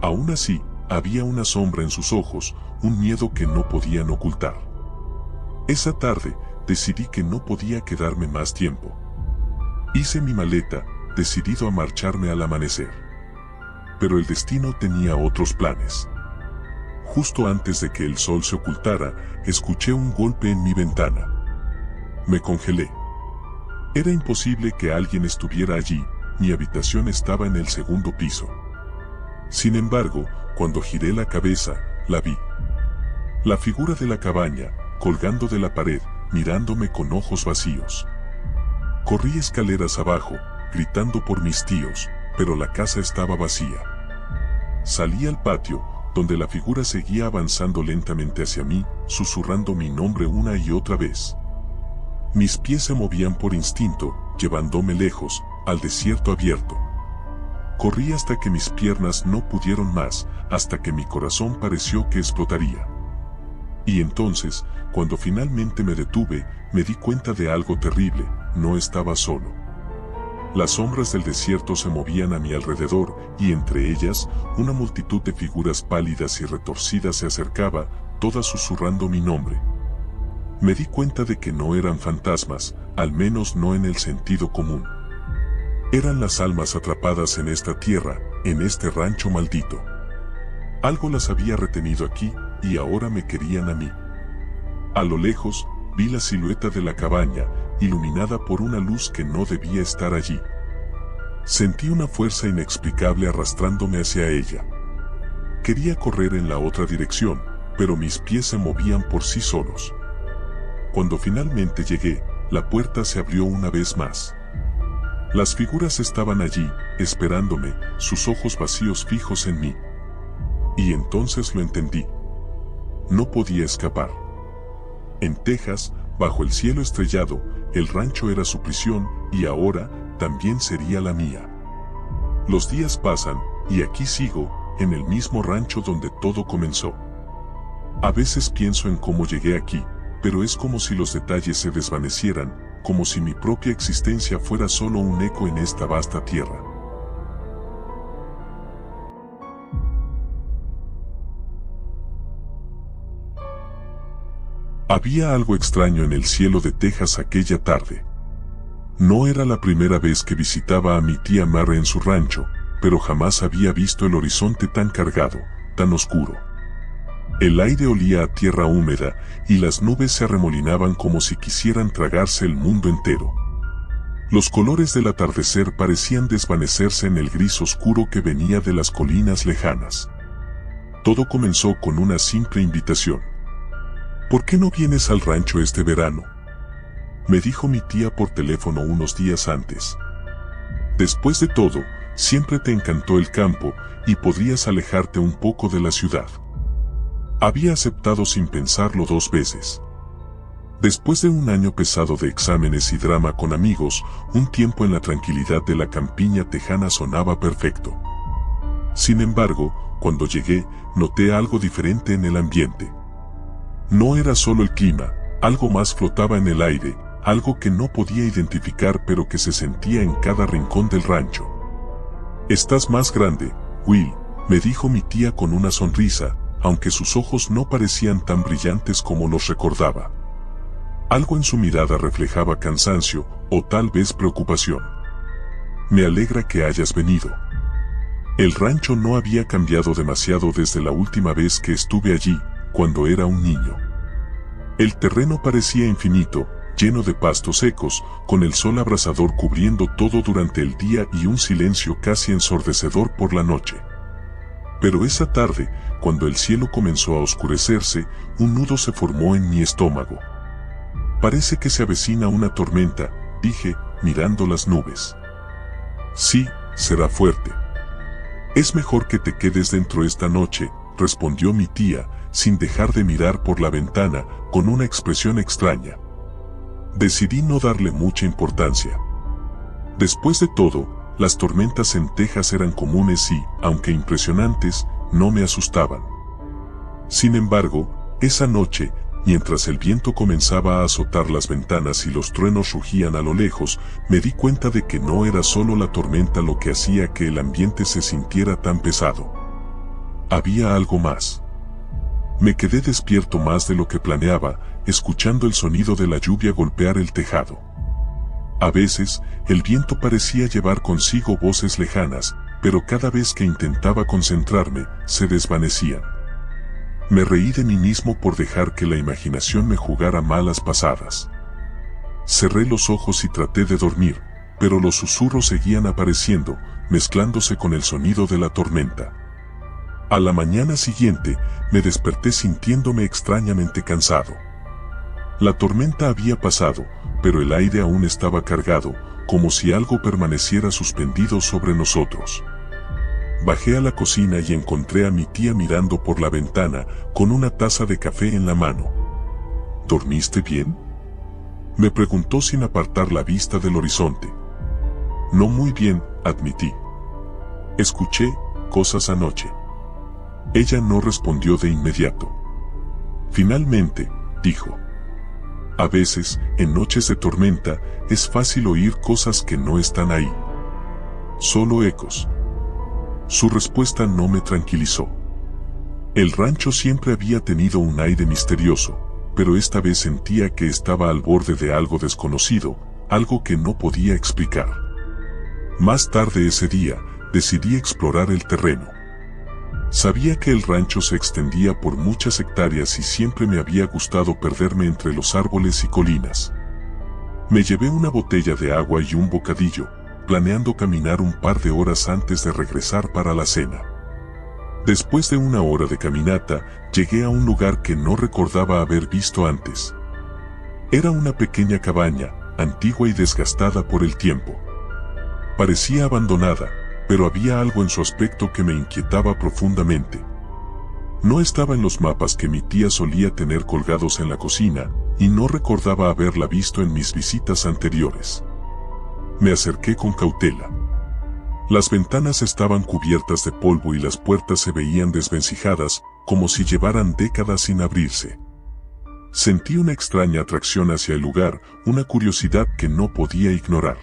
Aún así, había una sombra en sus ojos, un miedo que no podían ocultar. Esa tarde, decidí que no podía quedarme más tiempo. Hice mi maleta, decidido a marcharme al amanecer. Pero el destino tenía otros planes. Justo antes de que el sol se ocultara, escuché un golpe en mi ventana. Me congelé. Era imposible que alguien estuviera allí, mi habitación estaba en el segundo piso. Sin embargo, cuando giré la cabeza, la vi. La figura de la cabaña, colgando de la pared, mirándome con ojos vacíos. Corrí escaleras abajo, gritando por mis tíos, pero la casa estaba vacía. Salí al patio, donde la figura seguía avanzando lentamente hacia mí, susurrando mi nombre una y otra vez. Mis pies se movían por instinto, llevándome lejos, al desierto abierto. Corrí hasta que mis piernas no pudieron más, hasta que mi corazón pareció que explotaría. Y entonces, cuando finalmente me detuve, me di cuenta de algo terrible, no estaba solo. Las sombras del desierto se movían a mi alrededor, y entre ellas, una multitud de figuras pálidas y retorcidas se acercaba, todas susurrando mi nombre. Me di cuenta de que no eran fantasmas, al menos no en el sentido común. Eran las almas atrapadas en esta tierra, en este rancho maldito. Algo las había retenido aquí, y ahora me querían a mí. A lo lejos, vi la silueta de la cabaña, iluminada por una luz que no debía estar allí. Sentí una fuerza inexplicable arrastrándome hacia ella. Quería correr en la otra dirección, pero mis pies se movían por sí solos. Cuando finalmente llegué, la puerta se abrió una vez más. Las figuras estaban allí, esperándome, sus ojos vacíos fijos en mí. Y entonces lo entendí. No podía escapar. En Texas, bajo el cielo estrellado, el rancho era su prisión, y ahora, también sería la mía. Los días pasan, y aquí sigo, en el mismo rancho donde todo comenzó. A veces pienso en cómo llegué aquí, pero es como si los detalles se desvanecieran, como si mi propia existencia fuera solo un eco en esta vasta tierra. Había algo extraño en el cielo de Texas aquella tarde. No era la primera vez que visitaba a mi tía Mary en su rancho, pero jamás había visto el horizonte tan cargado, tan oscuro. El aire olía a tierra húmeda, y las nubes se arremolinaban como si quisieran tragarse el mundo entero. Los colores del atardecer parecían desvanecerse en el gris oscuro que venía de las colinas lejanas. Todo comenzó con una simple invitación. ¿Por qué no vienes al rancho este verano?, me dijo mi tía por teléfono unos días antes. Después de todo, siempre te encantó el campo, y podrías alejarte un poco de la ciudad. Había aceptado sin pensarlo 2 veces. Después de un año pesado de exámenes y drama con amigos, un tiempo en la tranquilidad de la campiña tejana sonaba perfecto. Sin embargo, cuando llegué, noté algo diferente en el ambiente. No era solo el clima, algo más flotaba en el aire, algo que no podía identificar pero que se sentía en cada rincón del rancho. «Estás más grande, Will», me dijo mi tía con una sonrisa, aunque sus ojos no parecían tan brillantes como los recordaba. Algo en su mirada reflejaba cansancio, o tal vez preocupación. «Me alegra que hayas venido». El rancho no había cambiado demasiado desde la última vez que estuve allí, cuando era un niño. El terreno parecía infinito, lleno de pastos secos, con el sol abrasador cubriendo todo durante el día y un silencio casi ensordecedor por la noche. Pero esa tarde, cuando el cielo comenzó a oscurecerse, un nudo se formó en mi estómago. «Parece que se avecina una tormenta», dije, mirando las nubes. «Sí, será fuerte». «Es mejor que te quedes dentro esta noche», respondió mi tía, sin dejar de mirar por la ventana, con una expresión extraña. Decidí no darle mucha importancia. Después de todo, las tormentas en Texas eran comunes y, aunque impresionantes, no me asustaban. Sin embargo, esa noche, mientras el viento comenzaba a azotar las ventanas y los truenos rugían a lo lejos, me di cuenta de que no era solo la tormenta lo que hacía que el ambiente se sintiera tan pesado. Había algo más. Me quedé despierto más de lo que planeaba, escuchando el sonido de la lluvia golpear el tejado. A veces, el viento parecía llevar consigo voces lejanas, pero cada vez que intentaba concentrarme, se desvanecían. Me reí de mí mismo por dejar que la imaginación me jugara malas pasadas. Cerré los ojos y traté de dormir, pero los susurros seguían apareciendo, mezclándose con el sonido de la tormenta. A la mañana siguiente, me desperté sintiéndome extrañamente cansado. La tormenta había pasado, pero el aire aún estaba cargado, como si algo permaneciera suspendido sobre nosotros. Bajé a la cocina y encontré a mi tía mirando por la ventana, con una taza de café en la mano. ¿Dormiste bien?, me preguntó sin apartar la vista del horizonte. No muy bien, admití. Escuché cosas anoche. Ella no respondió de inmediato. Finalmente, dijo. A veces, en noches de tormenta, es fácil oír cosas que no están ahí. Solo ecos. Su respuesta no me tranquilizó. El rancho siempre había tenido un aire misterioso, pero esta vez sentía que estaba al borde de algo desconocido, algo que no podía explicar. Más tarde ese día, decidí explorar el terreno. Sabía que el rancho se extendía por muchas hectáreas y siempre me había gustado perderme entre los árboles y colinas. Me llevé una botella de agua y un bocadillo, planeando caminar un par de horas antes de regresar para la cena. Después de una hora de caminata, llegué a un lugar que no recordaba haber visto antes. Era una pequeña cabaña, antigua y desgastada por el tiempo. Parecía abandonada, pero había algo en su aspecto que me inquietaba profundamente. No estaba en los mapas que mi tía solía tener colgados en la cocina, y no recordaba haberla visto en mis visitas anteriores. Me acerqué con cautela. Las ventanas estaban cubiertas de polvo y las puertas se veían desvencijadas, como si llevaran décadas sin abrirse. Sentí una extraña atracción hacia el lugar, una curiosidad que no podía ignorar.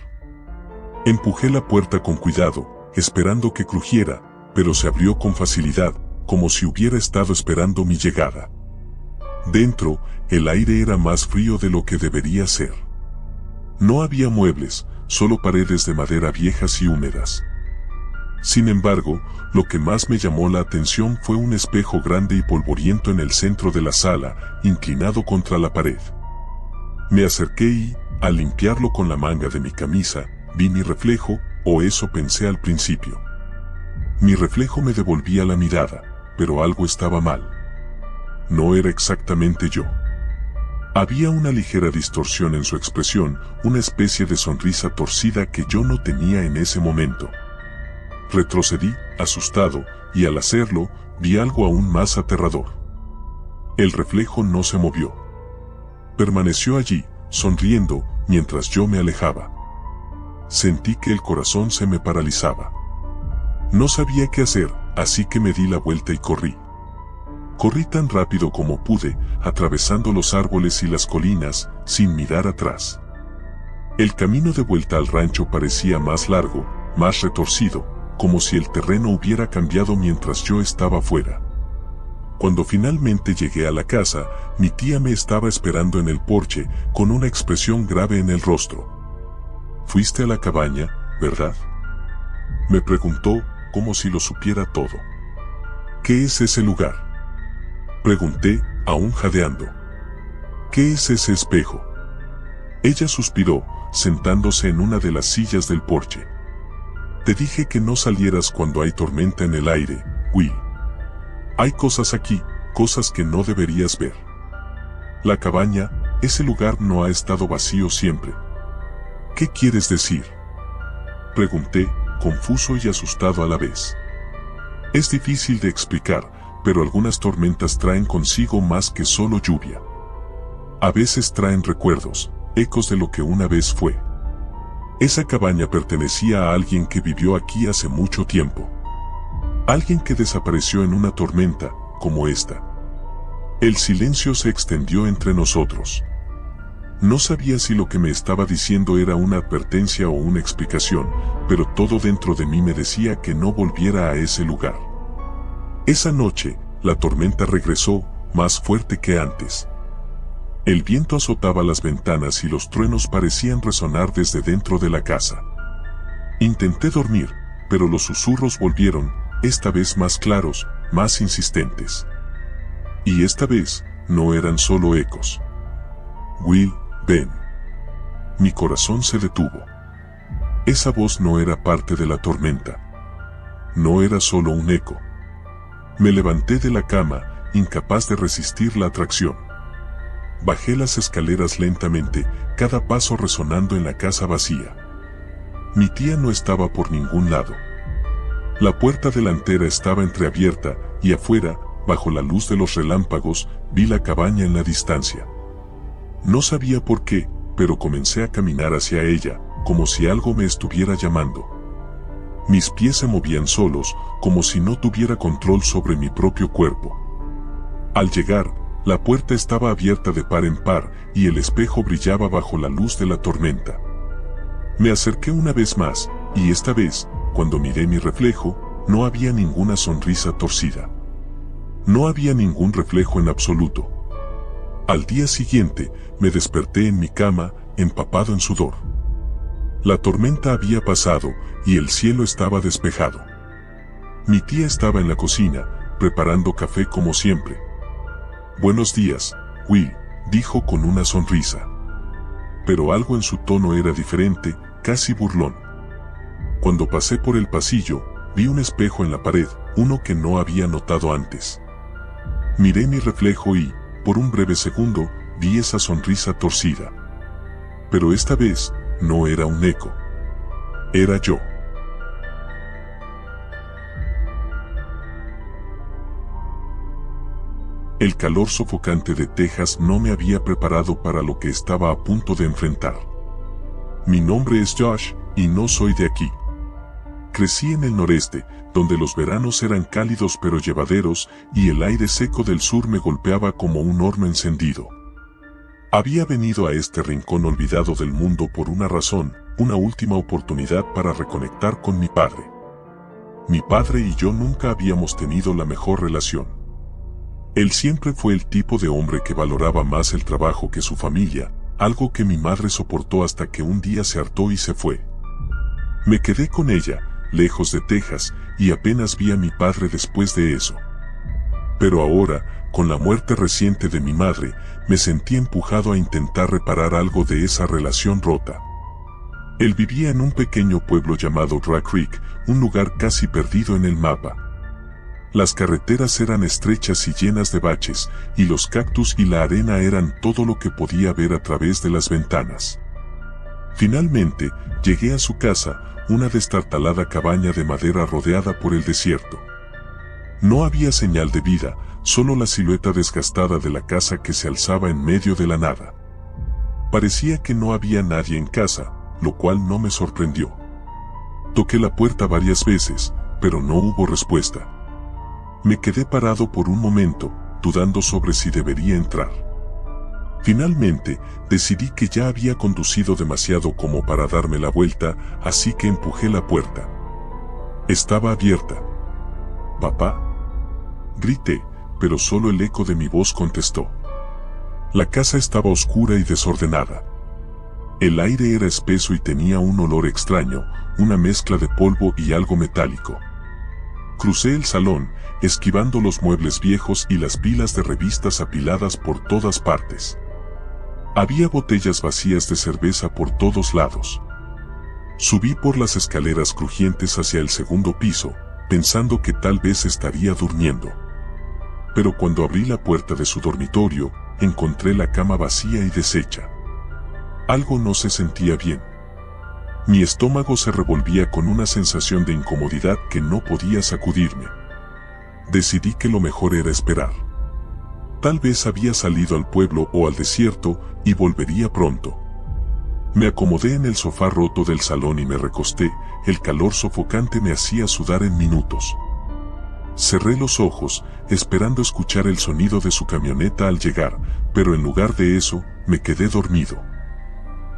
Empujé la puerta con cuidado, esperando que crujiera, pero se abrió con facilidad, como si hubiera estado esperando mi llegada. Dentro, el aire era más frío de lo que debería ser. No había muebles, solo paredes de madera viejas y húmedas. Sin embargo, lo que más me llamó la atención fue un espejo grande y polvoriento en el centro de la sala, inclinado contra la pared. Me acerqué y, al limpiarlo con la manga de mi camisa, vi mi reflejo, o eso pensé al principio. Mi reflejo me devolvía la mirada, pero algo estaba mal. No era exactamente yo. Había una ligera distorsión en su expresión, una especie de sonrisa torcida que yo no tenía en ese momento. Retrocedí, asustado, y al hacerlo, vi algo aún más aterrador. El reflejo no se movió. Permaneció allí, sonriendo, mientras yo me alejaba. Sentí que el corazón se me paralizaba. No sabía qué hacer, así que me di la vuelta y corrí. Corrí tan rápido como pude, atravesando los árboles y las colinas, sin mirar atrás. El camino de vuelta al rancho parecía más largo, más retorcido, como si el terreno hubiera cambiado mientras yo estaba fuera. Cuando finalmente llegué a la casa, mi tía me estaba esperando en el porche, con una expresión grave en el rostro. «Fuiste a la cabaña, ¿verdad?», me preguntó, como si lo supiera todo. «¿Qué es ese lugar?», pregunté, aún jadeando. «¿Qué es ese espejo?». Ella suspiró, sentándose en una de las sillas del porche. «Te dije que no salieras cuando hay tormenta en el aire, Will. Hay cosas aquí, cosas que no deberías ver. La cabaña, ese lugar no ha estado vacío siempre». «¿Qué quieres decir?», pregunté, confuso y asustado a la vez. Es difícil de explicar, pero algunas tormentas traen consigo más que solo lluvia. A veces traen recuerdos, ecos de lo que una vez fue. Esa cabaña pertenecía a alguien que vivió aquí hace mucho tiempo. Alguien que desapareció en una tormenta, como esta. El silencio se extendió entre nosotros. No sabía si lo que me estaba diciendo era una advertencia o una explicación, pero todo dentro de mí me decía que no volviera a ese lugar. Esa noche, la tormenta regresó, más fuerte que antes. El viento azotaba las ventanas y los truenos parecían resonar desde dentro de la casa. Intenté dormir, pero los susurros volvieron, esta vez más claros, más insistentes. Y esta vez, no eran solo ecos. «Will, ven». Mi corazón se detuvo. Esa voz no era parte de la tormenta. No era solo un eco. Me levanté de la cama, incapaz de resistir la atracción. Bajé las escaleras lentamente, cada paso resonando en la casa vacía. Mi tía no estaba por ningún lado. La puerta delantera estaba entreabierta, y afuera, bajo la luz de los relámpagos, vi la cabaña en la distancia. No sabía por qué, pero comencé a caminar hacia ella, como si algo me estuviera llamando. Mis pies se movían solos, como si no tuviera control sobre mi propio cuerpo. Al llegar, la puerta estaba abierta de par en par, y el espejo brillaba bajo la luz de la tormenta. Me acerqué una vez más, y esta vez, cuando miré mi reflejo, no había ninguna sonrisa torcida. No había ningún reflejo en absoluto. Al día siguiente, me desperté en mi cama, empapado en sudor. La tormenta había pasado, y el cielo estaba despejado. Mi tía estaba en la cocina, preparando café como siempre. «Buenos días, Will», dijo con una sonrisa. Pero algo en su tono era diferente, casi burlón. Cuando pasé por el pasillo, vi un espejo en la pared, uno que no había notado antes. Miré mi reflejo y, por un breve segundo, vi esa sonrisa torcida. Pero esta vez, no era un eco. Era yo. El calor sofocante de Texas no me había preparado para lo que estaba a punto de enfrentar. Mi nombre es Josh, y no soy de aquí. Crecí en el noreste, donde los veranos eran cálidos pero llevaderos, y el aire seco del sur me golpeaba como un horno encendido. Había venido a este rincón olvidado del mundo por una razón, una última oportunidad para reconectar con mi padre. Mi padre y yo nunca habíamos tenido la mejor relación. Él siempre fue el tipo de hombre que valoraba más el trabajo que su familia, algo que mi madre soportó hasta que un día se hartó y se fue. Me quedé con ella, lejos de Texas, y apenas vi a mi padre después de eso. Pero ahora, con la muerte reciente de mi madre, me sentí empujado a intentar reparar algo de esa relación rota. Él vivía en un pequeño pueblo llamado Rock Creek, un lugar casi perdido en el mapa. Las carreteras eran estrechas y llenas de baches, y los cactus y la arena eran todo lo que podía ver a través de las ventanas. Finalmente, llegué a su casa, una destartalada cabaña de madera rodeada por el desierto. No había señal de vida, solo la silueta desgastada de la casa que se alzaba en medio de la nada. Parecía que no había nadie en casa, lo cual no me sorprendió. Toqué la puerta varias veces, pero no hubo respuesta. Me quedé parado por un momento, dudando sobre si debería entrar. Finalmente, decidí que ya había conducido demasiado como para darme la vuelta, así que empujé la puerta. Estaba abierta. «¿Papá?», grité, pero solo el eco de mi voz contestó. La casa estaba oscura y desordenada. El aire era espeso y tenía un olor extraño, una mezcla de polvo y algo metálico. Crucé el salón, esquivando los muebles viejos y las pilas de revistas apiladas por todas partes. Había botellas vacías de cerveza por todos lados. Subí por las escaleras crujientes hacia el segundo piso, pensando que tal vez estaría durmiendo. Pero cuando abrí la puerta de su dormitorio, encontré la cama vacía y deshecha. Algo no se sentía bien. Mi estómago se revolvía con una sensación de incomodidad que no podía sacudirme. Decidí que lo mejor era esperar. Tal vez había salido al pueblo o al desierto y volvería pronto. Me acomodé en el sofá roto del salón y me recosté, el calor sofocante me hacía sudar en minutos. Cerré los ojos, esperando escuchar el sonido de su camioneta al llegar, pero en lugar de eso, me quedé dormido.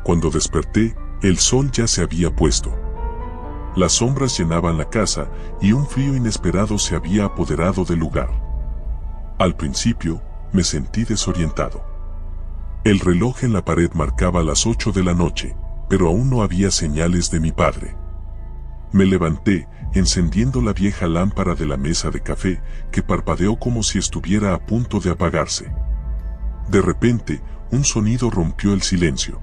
Cuando desperté, el sol ya se había puesto. Las sombras llenaban la casa y un frío inesperado se había apoderado del lugar. Al principio, me sentí desorientado. El reloj en la pared marcaba las 8 de la noche, pero aún no había señales de mi padre. Me levanté, encendiendo la vieja lámpara de la mesa de café, que parpadeó como si estuviera a punto de apagarse. De repente, un sonido rompió el silencio.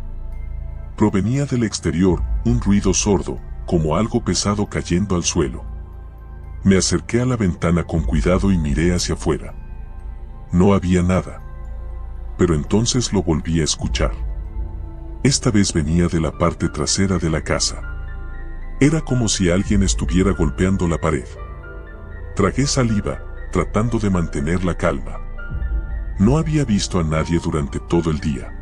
Provenía del exterior, un ruido sordo, como algo pesado cayendo al suelo. Me acerqué a la ventana con cuidado y miré hacia afuera. No había nada. Pero entonces lo volví a escuchar. Esta vez venía de la parte trasera de la casa. Era como si alguien estuviera golpeando la pared. Tragué saliva, tratando de mantener la calma. No había visto a nadie durante todo el día.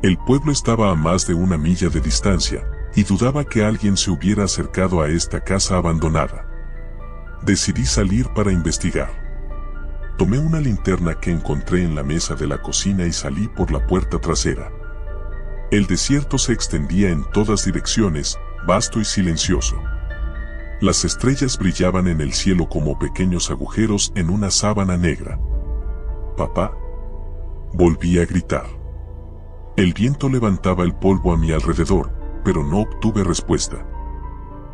El pueblo estaba a más de 1 milla de distancia, y dudaba que alguien se hubiera acercado a esta casa abandonada. Decidí salir para investigar. Tomé una linterna que encontré en la mesa de la cocina y salí por la puerta trasera. El desierto se extendía en todas direcciones, vasto y silencioso. Las estrellas brillaban en el cielo como pequeños agujeros en una sábana negra. «Papá», volví a gritar. El viento levantaba el polvo a mi alrededor, pero no obtuve respuesta.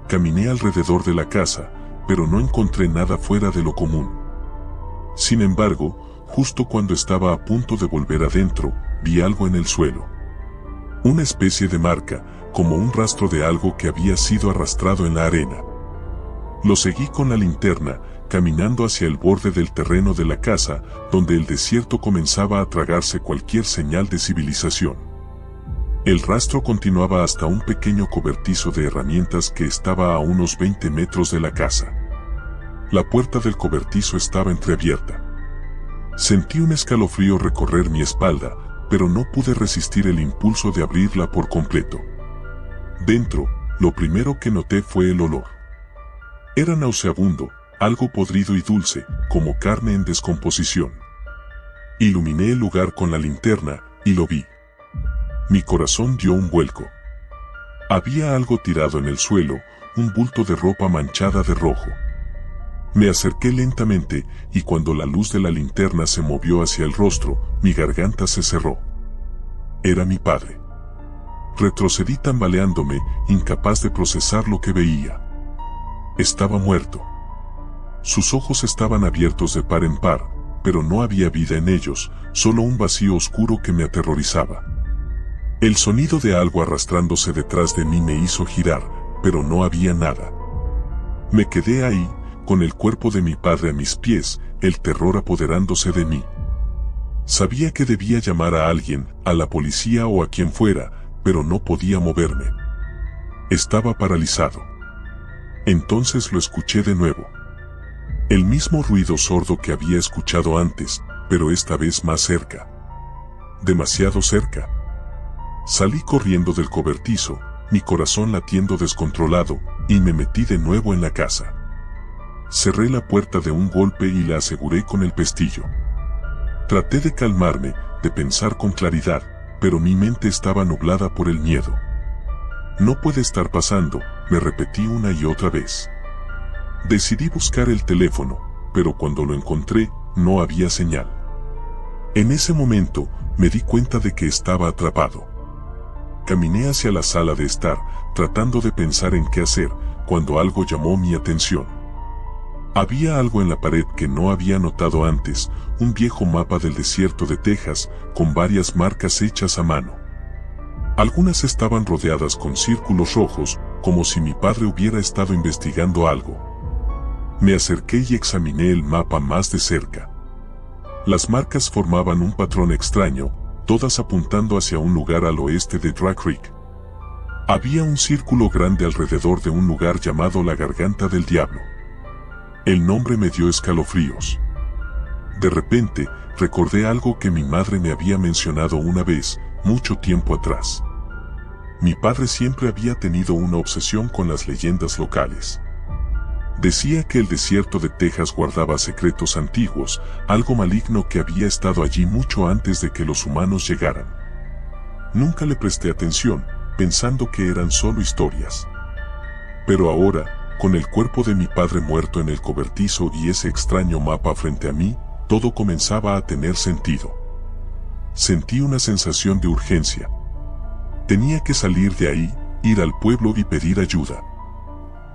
Caminé alrededor de la casa, pero no encontré nada fuera de lo común. Sin embargo, justo cuando estaba a punto de volver adentro, vi algo en el suelo. Una especie de marca, como un rastro de algo que había sido arrastrado en la arena. Lo seguí con la linterna, caminando hacia el borde del terreno de la casa, donde el desierto comenzaba a tragarse cualquier señal de civilización. El rastro continuaba hasta un pequeño cobertizo de herramientas que estaba a unos 20 metros de la casa. La puerta del cobertizo estaba entreabierta. Sentí un escalofrío recorrer mi espalda, pero no pude resistir el impulso de abrirla por completo. Dentro, lo primero que noté fue el olor. Era nauseabundo, algo podrido y dulce, como carne en descomposición. Iluminé el lugar con la linterna, y lo vi. Mi corazón dio un vuelco. Había algo tirado en el suelo, un bulto de ropa manchada de rojo. Me acerqué lentamente, y cuando la luz de la linterna se movió hacia el rostro, mi garganta se cerró. Era mi padre. Retrocedí tambaleándome, incapaz de procesar lo que veía. Estaba muerto. Sus ojos estaban abiertos de par en par, pero no había vida en ellos, solo un vacío oscuro que me aterrorizaba. El sonido de algo arrastrándose detrás de mí me hizo girar, pero no había nada. Me quedé ahí, con el cuerpo de mi padre a mis pies, el terror apoderándose de mí. Sabía que debía llamar a alguien, a la policía o a quien fuera, pero no podía moverme. Estaba paralizado. Entonces lo escuché de nuevo. El mismo ruido sordo que había escuchado antes, pero esta vez más cerca. Demasiado cerca. Salí corriendo del cobertizo, mi corazón latiendo descontrolado, y me metí de nuevo en la casa. Cerré la puerta de un golpe y la aseguré con el pestillo. Traté de calmarme, de pensar con claridad, pero mi mente estaba nublada por el miedo. No puede estar pasando, me repetí una y otra vez. Decidí buscar el teléfono, pero cuando lo encontré, no había señal. En ese momento, me di cuenta de que estaba atrapado. Caminé hacia la sala de estar, tratando de pensar en qué hacer, cuando algo llamó mi atención. Había algo en la pared que no había notado antes, un viejo mapa del desierto de Texas, con varias marcas hechas a mano. Algunas estaban rodeadas con círculos rojos, como si mi padre hubiera estado investigando algo. Me acerqué y examiné el mapa más de cerca. Las marcas formaban un patrón extraño, todas apuntando hacia un lugar al oeste de Dry Creek. Había un círculo grande alrededor de un lugar llamado la Garganta del Diablo. El nombre me dio escalofríos. De repente, recordé algo que mi madre me había mencionado una vez, mucho tiempo atrás. Mi padre siempre había tenido una obsesión con las leyendas locales. Decía que el desierto de Texas guardaba secretos antiguos, algo maligno que había estado allí mucho antes de que los humanos llegaran. Nunca le presté atención, pensando que eran solo historias. Pero ahora, con el cuerpo de mi padre muerto en el cobertizo y ese extraño mapa frente a mí, todo comenzaba a tener sentido. Sentí una sensación de urgencia. Tenía que salir de ahí, ir al pueblo y pedir ayuda.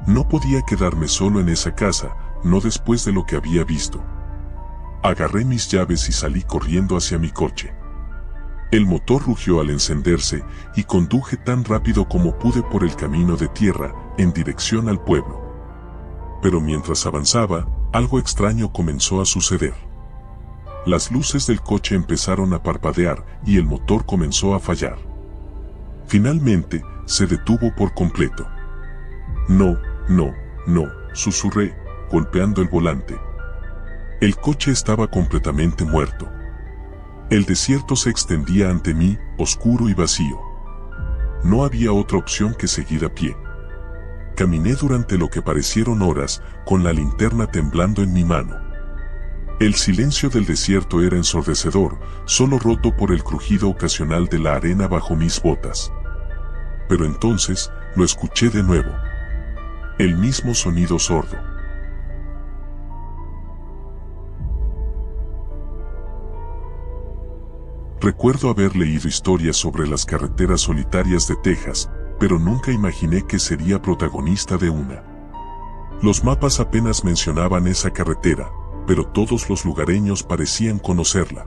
No podía quedarme solo en esa casa, no después de lo que había visto. Agarré mis llaves y salí corriendo hacia mi coche. El motor rugió al encenderse y conduje tan rápido como pude por el camino de tierra, en dirección al pueblo. Pero mientras avanzaba, algo extraño comenzó a suceder. Las luces del coche empezaron a parpadear y el motor comenzó a fallar. Finalmente, se detuvo por completo. No, susurré, golpeando el volante. El coche estaba completamente muerto. El desierto se extendía ante mí, oscuro y vacío. No había otra opción que seguir a pie. Caminé durante lo que parecieron horas, con la linterna temblando en mi mano. El silencio del desierto era ensordecedor, solo roto por el crujido ocasional de la arena bajo mis botas. Pero entonces, lo escuché de nuevo. El mismo sonido sordo. Recuerdo haber leído historias sobre las carreteras solitarias de Texas, pero nunca imaginé que sería protagonista de una. Los mapas apenas mencionaban esa carretera, pero todos los lugareños parecían conocerla.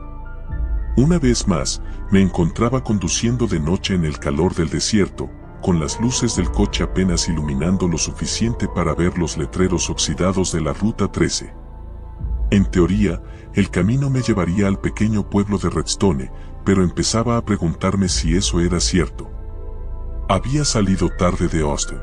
Una vez más, me encontraba conduciendo de noche en el calor del desierto, con las luces del coche apenas iluminando lo suficiente para ver los letreros oxidados de la Ruta 13. En teoría, el camino me llevaría al pequeño pueblo de Redstone, pero empezaba a preguntarme si eso era cierto. Había salido tarde de Austin.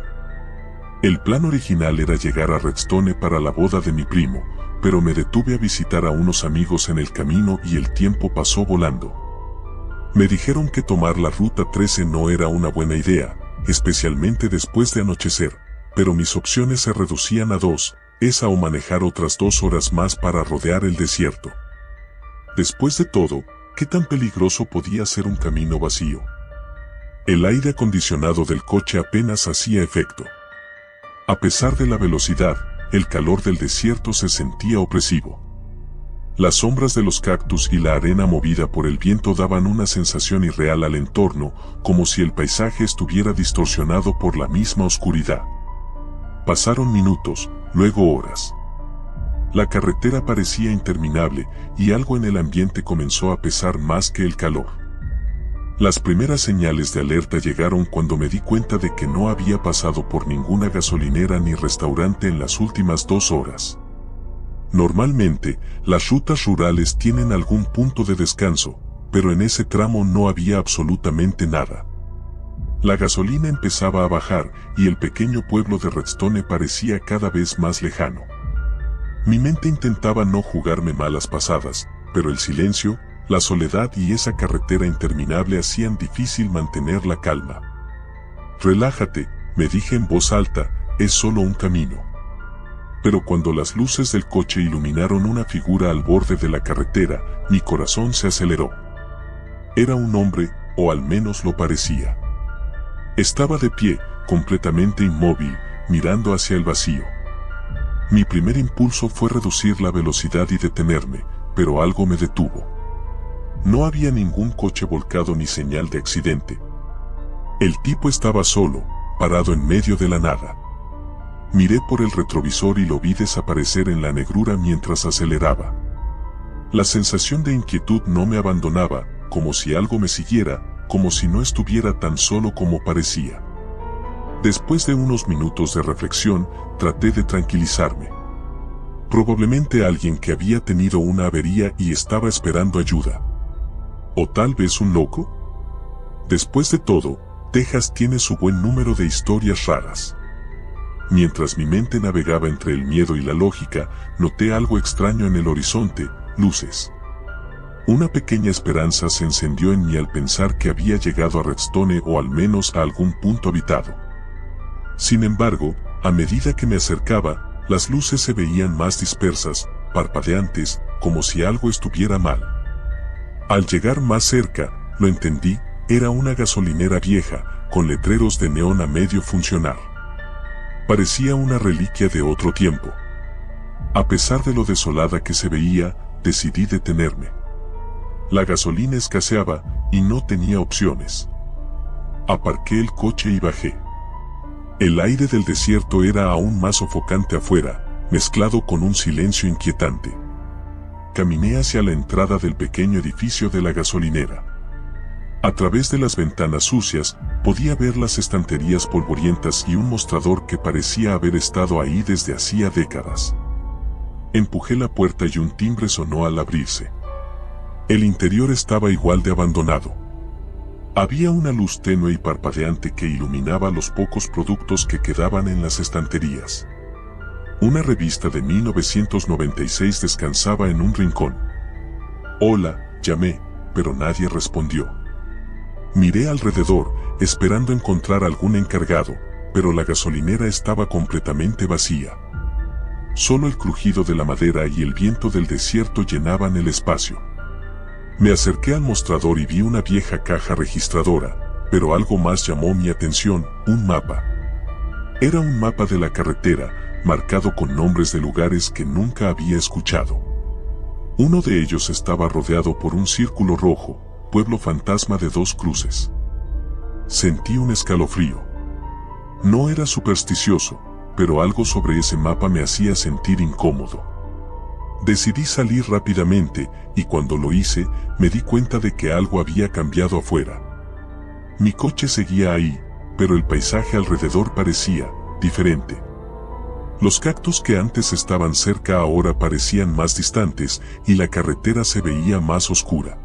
El plan original era llegar a Redstone para la boda de mi primo, pero me detuve a visitar a unos amigos en el camino y el tiempo pasó volando. Me dijeron que tomar la Ruta 13 no era una buena idea, especialmente después de anochecer, pero mis opciones se reducían a dos, esa o manejar otras 2 horas más para rodear el desierto. Después de todo, ¿qué tan peligroso podía ser un camino vacío? El aire acondicionado del coche apenas hacía efecto. A pesar de la velocidad, el calor del desierto se sentía opresivo. Las sombras de los cactus y la arena movida por el viento daban una sensación irreal al entorno, como si el paisaje estuviera distorsionado por la misma oscuridad. Pasaron minutos, luego horas. La carretera parecía interminable, y algo en el ambiente comenzó a pesar más que el calor. Las primeras señales de alerta llegaron cuando me di cuenta de que no había pasado por ninguna gasolinera ni restaurante en las últimas 2 horas. Normalmente, las rutas rurales tienen algún punto de descanso, pero en ese tramo no había absolutamente nada. La gasolina empezaba a bajar y el pequeño pueblo de Redstone parecía cada vez más lejano. Mi mente intentaba no jugarme malas pasadas, pero el silencio, la soledad y esa carretera interminable hacían difícil mantener la calma. Relájate, me dije en voz alta, es solo un camino. Pero cuando las luces del coche iluminaron una figura al borde de la carretera, mi corazón se aceleró. Era un hombre, o al menos lo parecía. Estaba de pie, completamente inmóvil, mirando hacia el vacío. Mi primer impulso fue reducir la velocidad y detenerme, pero algo me detuvo. No había ningún coche volcado ni señal de accidente. El tipo estaba solo, parado en medio de la nada. Miré por el retrovisor y lo vi desaparecer en la negrura mientras aceleraba. La sensación de inquietud no me abandonaba, como si algo me siguiera, como si no estuviera tan solo como parecía. Después de unos minutos de reflexión, traté de tranquilizarme. Probablemente alguien que había tenido una avería y estaba esperando ayuda. ¿O tal vez un loco? Después de todo, Texas tiene su buen número de historias raras. Mientras mi mente navegaba entre el miedo y la lógica, noté algo extraño en el horizonte, luces. Una pequeña esperanza se encendió en mí al pensar que había llegado a Redstone o al menos a algún punto habitado. Sin embargo, a medida que me acercaba, las luces se veían más dispersas, parpadeantes, como si algo estuviera mal. Al llegar más cerca, lo entendí, era una gasolinera vieja, con letreros de neón a medio funcionar. Parecía una reliquia de otro tiempo. A pesar de lo desolada que se veía, decidí detenerme. La gasolina escaseaba, y no tenía opciones. Aparqué el coche y bajé. El aire del desierto era aún más sofocante afuera, mezclado con un silencio inquietante. Caminé hacia la entrada del pequeño edificio de la gasolinera. A través de las ventanas sucias, podía ver las estanterías polvorientas y un mostrador que parecía haber estado ahí desde hacía décadas. Empujé la puerta y un timbre sonó al abrirse. El interior estaba igual de abandonado. Había una luz tenue y parpadeante que iluminaba los pocos productos que quedaban en las estanterías. Una revista de 1996 descansaba en un rincón. «Hola», llamé, pero nadie respondió. Miré alrededor, esperando encontrar algún encargado, pero la gasolinera estaba completamente vacía. Solo el crujido de la madera y el viento del desierto llenaban el espacio. Me acerqué al mostrador y vi una vieja caja registradora, pero algo más llamó mi atención, un mapa. Era un mapa de la carretera, marcado con nombres de lugares que nunca había escuchado. Uno de ellos estaba rodeado por un círculo rojo, pueblo fantasma de 2 cruces. Sentí un escalofrío. No era supersticioso, pero algo sobre ese mapa me hacía sentir incómodo. Decidí salir rápidamente, y cuando lo hice, me di cuenta de que algo había cambiado afuera. Mi coche seguía ahí, pero el paisaje alrededor parecía diferente. Los cactus que antes estaban cerca ahora parecían más distantes, y la carretera se veía más oscura.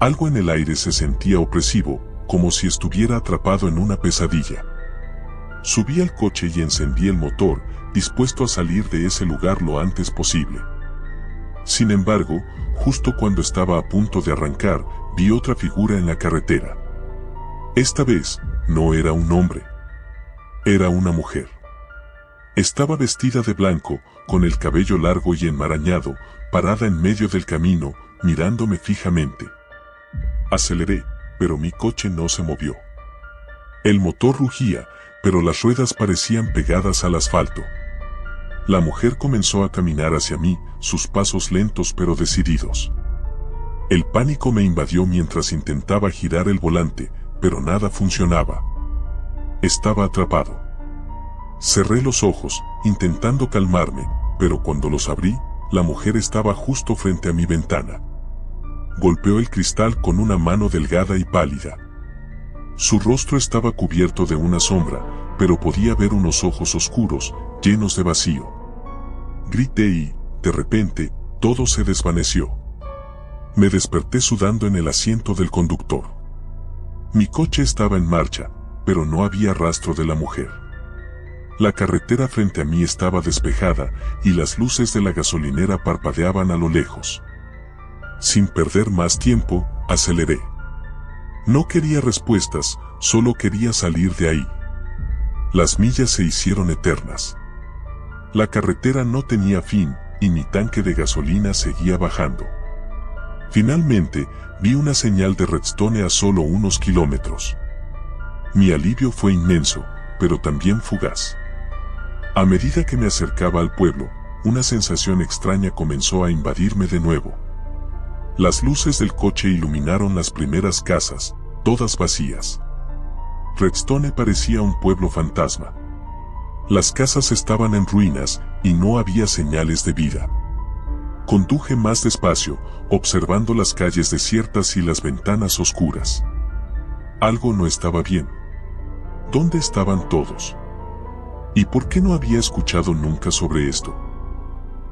Algo en el aire se sentía opresivo, como si estuviera atrapado en una pesadilla. Subí al coche y encendí el motor, dispuesto a salir de ese lugar lo antes posible. Sin embargo, justo cuando estaba a punto de arrancar, vi otra figura en la carretera. Esta vez, no era un hombre. Era una mujer. Estaba vestida de blanco, con el cabello largo y enmarañado, parada en medio del camino, mirándome fijamente. Aceleré, pero mi coche no se movió. El motor rugía, pero las ruedas parecían pegadas al asfalto. La mujer comenzó a caminar hacia mí, sus pasos lentos pero decididos. El pánico me invadió mientras intentaba girar el volante, pero nada funcionaba. Estaba atrapado. Cerré los ojos, intentando calmarme, pero cuando los abrí, la mujer estaba justo frente a mi ventana. Golpeó el cristal con una mano delgada y pálida. Su rostro estaba cubierto de una sombra, pero podía ver unos ojos oscuros, llenos de vacío. Grité y, de repente, todo se desvaneció. Me desperté sudando en el asiento del conductor. Mi coche estaba en marcha, pero no había rastro de la mujer. La carretera frente a mí estaba despejada y las luces de la gasolinera parpadeaban a lo lejos. Sin perder más tiempo, aceleré. No quería respuestas, solo quería salir de ahí. Las millas se hicieron eternas. La carretera no tenía fin y mi tanque de gasolina seguía bajando. Finalmente, vi una señal de Redstone a solo unos kilómetros. Mi alivio fue inmenso, pero también fugaz. A medida que me acercaba al pueblo, una sensación extraña comenzó a invadirme de nuevo. Las luces del coche iluminaron las primeras casas, todas vacías. Redstone parecía un pueblo fantasma. Las casas estaban en ruinas y no había señales de vida. Conduje más despacio, observando las calles desiertas y las ventanas oscuras. Algo no estaba bien. ¿Dónde estaban todos? ¿Y por qué no había escuchado nunca sobre esto?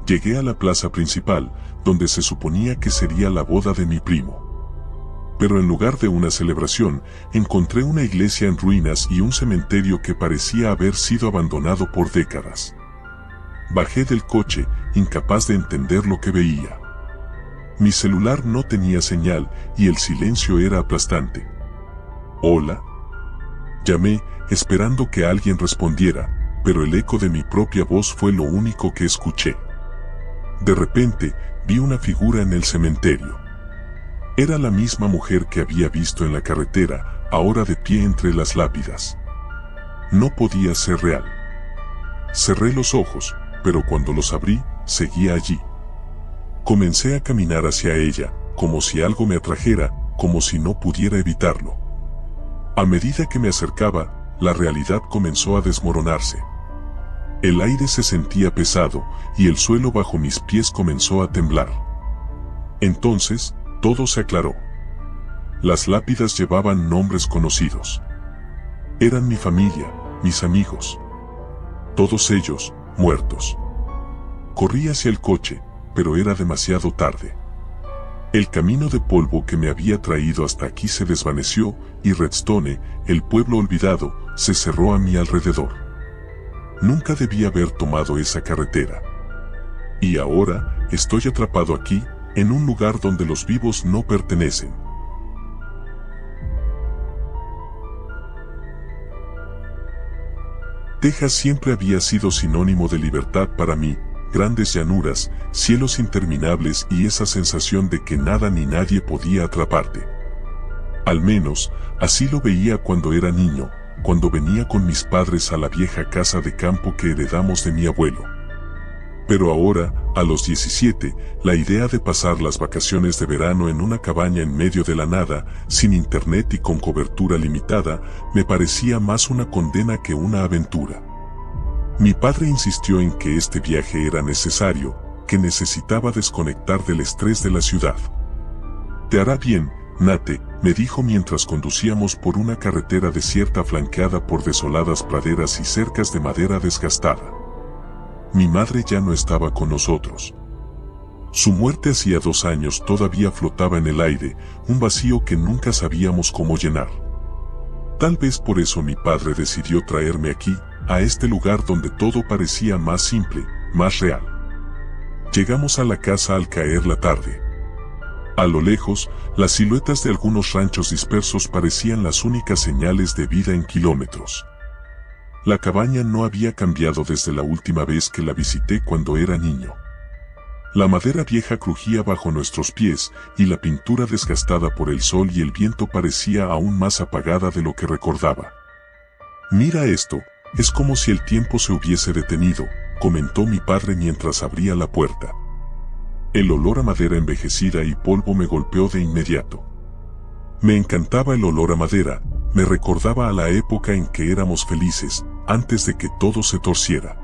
Llegué a la plaza principal, donde se suponía que sería la boda de mi primo. Pero en lugar de una celebración, encontré una iglesia en ruinas y un cementerio que parecía haber sido abandonado por décadas. Bajé del coche, incapaz de entender lo que veía. Mi celular no tenía señal y el silencio era aplastante. ¿Hola? Llamé, esperando que alguien respondiera, pero el eco de mi propia voz fue lo único que escuché. De repente, vi una figura en el cementerio. Era la misma mujer que había visto en la carretera, ahora de pie entre las lápidas. No podía ser real. Cerré los ojos, pero cuando los abrí, seguía allí. Comencé a caminar hacia ella, como si algo me atrajera, como si no pudiera evitarlo. A medida que me acercaba, la realidad comenzó a desmoronarse. El aire se sentía pesado, y el suelo bajo mis pies comenzó a temblar. Entonces, todo se aclaró. Las lápidas llevaban nombres conocidos. Eran mi familia, mis amigos. Todos ellos, muertos. Corrí hacia el coche, pero era demasiado tarde. El camino de polvo que me había traído hasta aquí se desvaneció, y Redstone, el pueblo olvidado, se cerró a mi alrededor. Nunca debí haber tomado esa carretera. Y ahora, estoy atrapado aquí, en un lugar donde los vivos no pertenecen. Texas siempre había sido sinónimo de libertad para mí, grandes llanuras, cielos interminables y esa sensación de que nada ni nadie podía atraparte. Al menos, así lo veía cuando era niño, cuando venía con mis padres a la vieja casa de campo que heredamos de mi abuelo. Pero ahora, a los 17, la idea de pasar las vacaciones de verano en una cabaña en medio de la nada, sin internet y con cobertura limitada, me parecía más una condena que una aventura. Mi padre insistió en que este viaje era necesario, que necesitaba desconectar del estrés de la ciudad. «Te hará bien, Nate», me dijo mientras conducíamos por una carretera desierta flanqueada por desoladas praderas y cercas de madera desgastada. Mi madre ya no estaba con nosotros. Su muerte hacía 2 años todavía flotaba en el aire, un vacío que nunca sabíamos cómo llenar. Tal vez por eso mi padre decidió traerme aquí, a este lugar donde todo parecía más simple, más real. Llegamos a la casa al caer la tarde. A lo lejos, las siluetas de algunos ranchos dispersos parecían las únicas señales de vida en kilómetros. La cabaña no había cambiado desde la última vez que la visité cuando era niño. La madera vieja crujía bajo nuestros pies y la pintura desgastada por el sol y el viento parecía aún más apagada de lo que recordaba. «Mira esto, es como si el tiempo se hubiese detenido», comentó mi padre mientras abría la puerta. El olor a madera envejecida y polvo me golpeó de inmediato. Me encantaba el olor a madera, me recordaba a la época en que éramos felices, antes de que todo se torciera.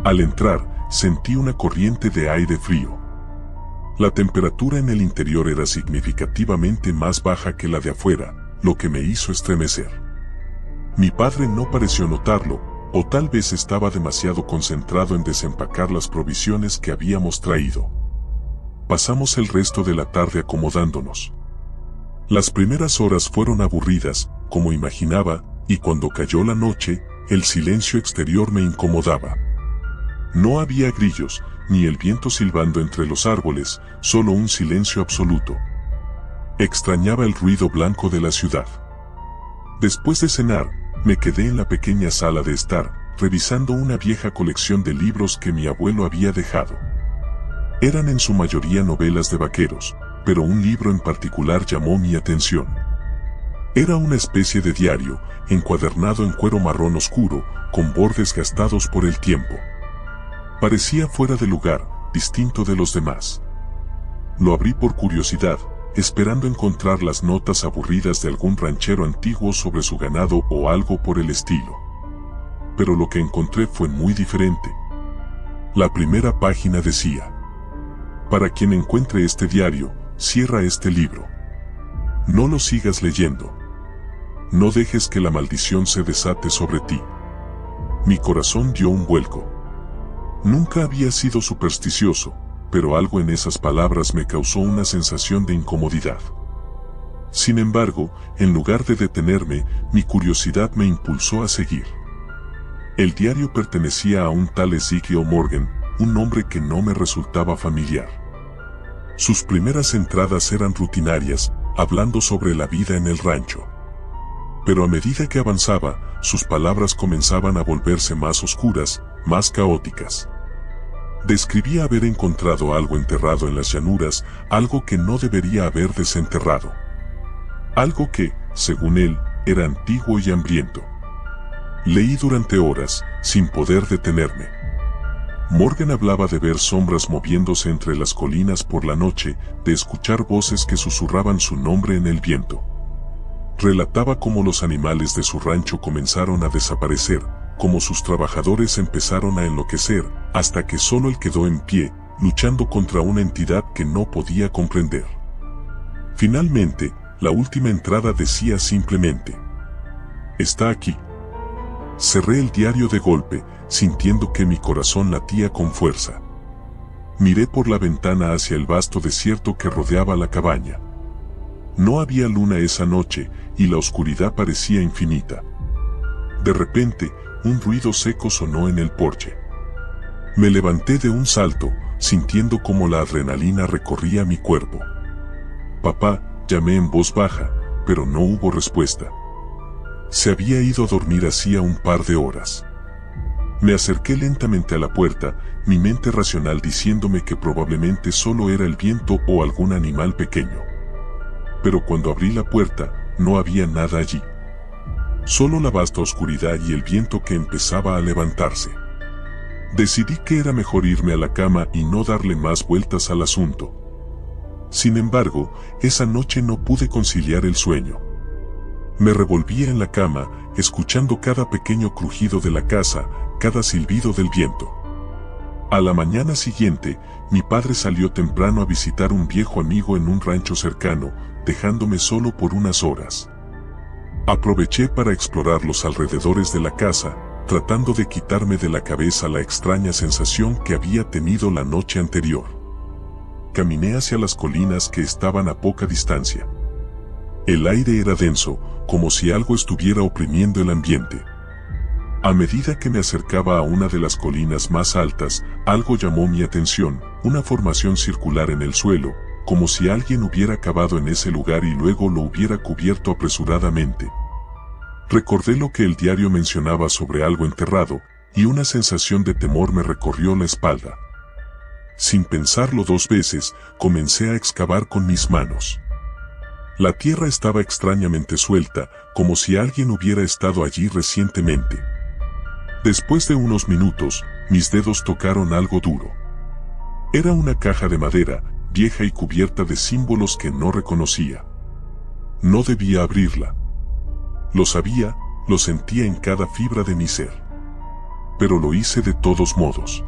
Al entrar, sentí una corriente de aire frío. La temperatura en el interior era significativamente más baja que la de afuera, lo que me hizo estremecer. Mi padre no pareció notarlo, o tal vez estaba demasiado concentrado en desempacar las provisiones que habíamos traído. Pasamos el resto de la tarde acomodándonos. Las primeras horas fueron aburridas, como imaginaba, y cuando cayó la noche, el silencio exterior me incomodaba. No había grillos, ni el viento silbando entre los árboles, solo un silencio absoluto. Extrañaba el ruido blanco de la ciudad. Después de cenar, me quedé en la pequeña sala de estar, revisando una vieja colección de libros que mi abuelo había dejado. Eran en su mayoría novelas de vaqueros, pero un libro en particular llamó mi atención. Era una especie de diario, encuadernado en cuero marrón oscuro, con bordes gastados por el tiempo. Parecía fuera de lugar, distinto de los demás. Lo abrí por curiosidad, esperando encontrar las notas aburridas de algún ranchero antiguo sobre su ganado o algo por el estilo. Pero lo que encontré fue muy diferente. La primera página decía: para quien encuentre este diario, cierra este libro. No lo sigas leyendo. No dejes que la maldición se desate sobre ti. Mi corazón dio un vuelco. Nunca había sido supersticioso, pero algo en esas palabras me causó una sensación de incomodidad. Sin embargo, en lugar de detenerme, mi curiosidad me impulsó a seguir. El diario pertenecía a un tal Ezekiel Morgan, un nombre que no me resultaba familiar. Sus primeras entradas eran rutinarias, hablando sobre la vida en el rancho. Pero a medida que avanzaba, sus palabras comenzaban a volverse más oscuras, más caóticas. Describía haber encontrado algo enterrado en las llanuras, algo que no debería haber desenterrado. Algo que, según él, era antiguo y hambriento. Leí durante horas, sin poder detenerme. Morgan hablaba de ver sombras moviéndose entre las colinas por la noche, de escuchar voces que susurraban su nombre en el viento. Relataba cómo los animales de su rancho comenzaron a desaparecer, cómo sus trabajadores empezaron a enloquecer, hasta que solo él quedó en pie, luchando contra una entidad que no podía comprender. Finalmente, la última entrada decía simplemente: está aquí. Cerré el diario de golpe, sintiendo que mi corazón latía con fuerza. Miré por la ventana hacia el vasto desierto que rodeaba la cabaña. No había luna esa noche, y la oscuridad parecía infinita. De repente, un ruido seco sonó en el porche. Me levanté de un salto, sintiendo como la adrenalina recorría mi cuerpo. Papá, llamé en voz baja, pero no hubo respuesta. Se había ido a dormir hacía un par de horas. Me acerqué lentamente a la puerta, mi mente racional diciéndome que probablemente solo era el viento o algún animal pequeño. Pero cuando abrí la puerta, no había nada allí. Solo la vasta oscuridad y el viento que empezaba a levantarse. Decidí que era mejor irme a la cama y no darle más vueltas al asunto. Sin embargo, esa noche no pude conciliar el sueño. Me revolvía en la cama, escuchando cada pequeño crujido de la casa, cada silbido del viento. A la mañana siguiente, mi padre salió temprano a visitar un viejo amigo en un rancho cercano, dejándome solo por unas horas. Aproveché para explorar los alrededores de la casa, tratando de quitarme de la cabeza la extraña sensación que había tenido la noche anterior. Caminé hacia las colinas que estaban a poca distancia. El aire era denso, como si algo estuviera oprimiendo el ambiente. A medida que me acercaba a una de las colinas más altas, algo llamó mi atención, una formación circular en el suelo, como si alguien hubiera cavado en ese lugar y luego lo hubiera cubierto apresuradamente. Recordé lo que el diario mencionaba sobre algo enterrado, y una sensación de temor me recorrió la espalda. Sin pensarlo dos veces, comencé a excavar con mis manos. La tierra estaba extrañamente suelta, como si alguien hubiera estado allí recientemente. Después de unos minutos, mis dedos tocaron algo duro. Era una caja de madera, vieja y cubierta de símbolos que no reconocía. No debía abrirla. Lo sabía, lo sentía en cada fibra de mi ser. Pero lo hice de todos modos.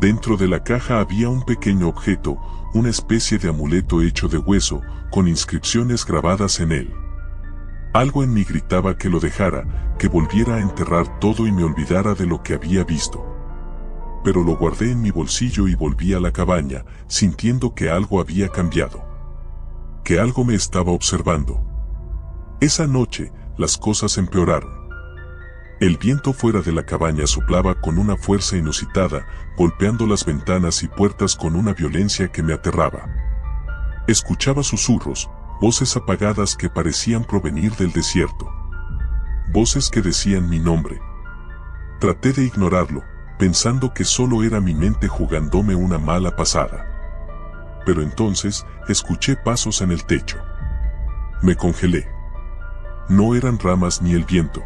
Dentro de la caja había un pequeño objeto, una especie de amuleto hecho de hueso, con inscripciones grabadas en él. Algo en mí gritaba que lo dejara, que volviera a enterrar todo y me olvidara de lo que había visto. Pero lo guardé en mi bolsillo y volví a la cabaña, sintiendo que algo había cambiado. Que algo me estaba observando. Esa noche, las cosas empeoraron. El viento fuera de la cabaña soplaba con una fuerza inusitada, golpeando las ventanas y puertas con una violencia que me aterraba. Escuchaba susurros, voces apagadas que parecían provenir del desierto. Voces que decían mi nombre. Traté de ignorarlo, pensando que solo era mi mente jugándome una mala pasada. Pero entonces, escuché pasos en el techo. Me congelé. No eran ramas ni el viento.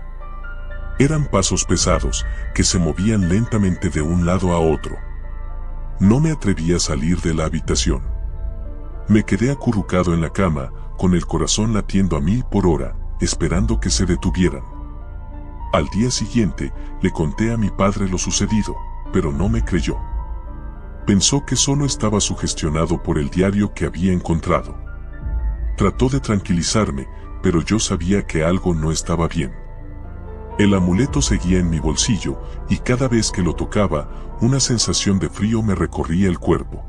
Eran pasos pesados, que se movían lentamente de un lado a otro. No me atreví a salir de la habitación. Me quedé acurrucado en la cama, con el corazón latiendo a 1000 por hora, esperando que se detuvieran. Al día siguiente, le conté a mi padre lo sucedido, pero no me creyó. Pensó que solo estaba sugestionado por el diario que había encontrado. Trató de tranquilizarme, pero yo sabía que algo no estaba bien. El amuleto seguía en mi bolsillo, y cada vez que lo tocaba, una sensación de frío me recorría el cuerpo.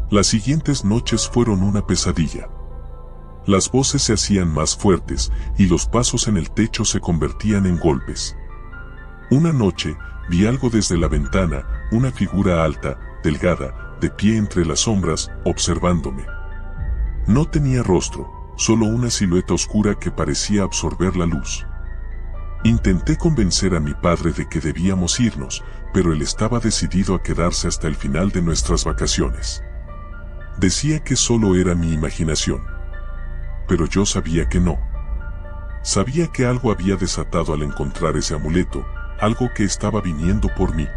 Las siguientes noches fueron una pesadilla. Las voces se hacían más fuertes, y los pasos en el techo se convertían en golpes. Una noche, vi algo desde la ventana, una figura alta, delgada, de pie entre las sombras, observándome. No tenía rostro, solo una silueta oscura que parecía absorber la luz. Intenté convencer a mi padre de que debíamos irnos, pero él estaba decidido a quedarse hasta el final de nuestras vacaciones. Decía que solo era mi imaginación. Pero yo sabía que no. Sabía que algo había desatado al encontrar ese amuleto, algo que estaba viniendo por mí.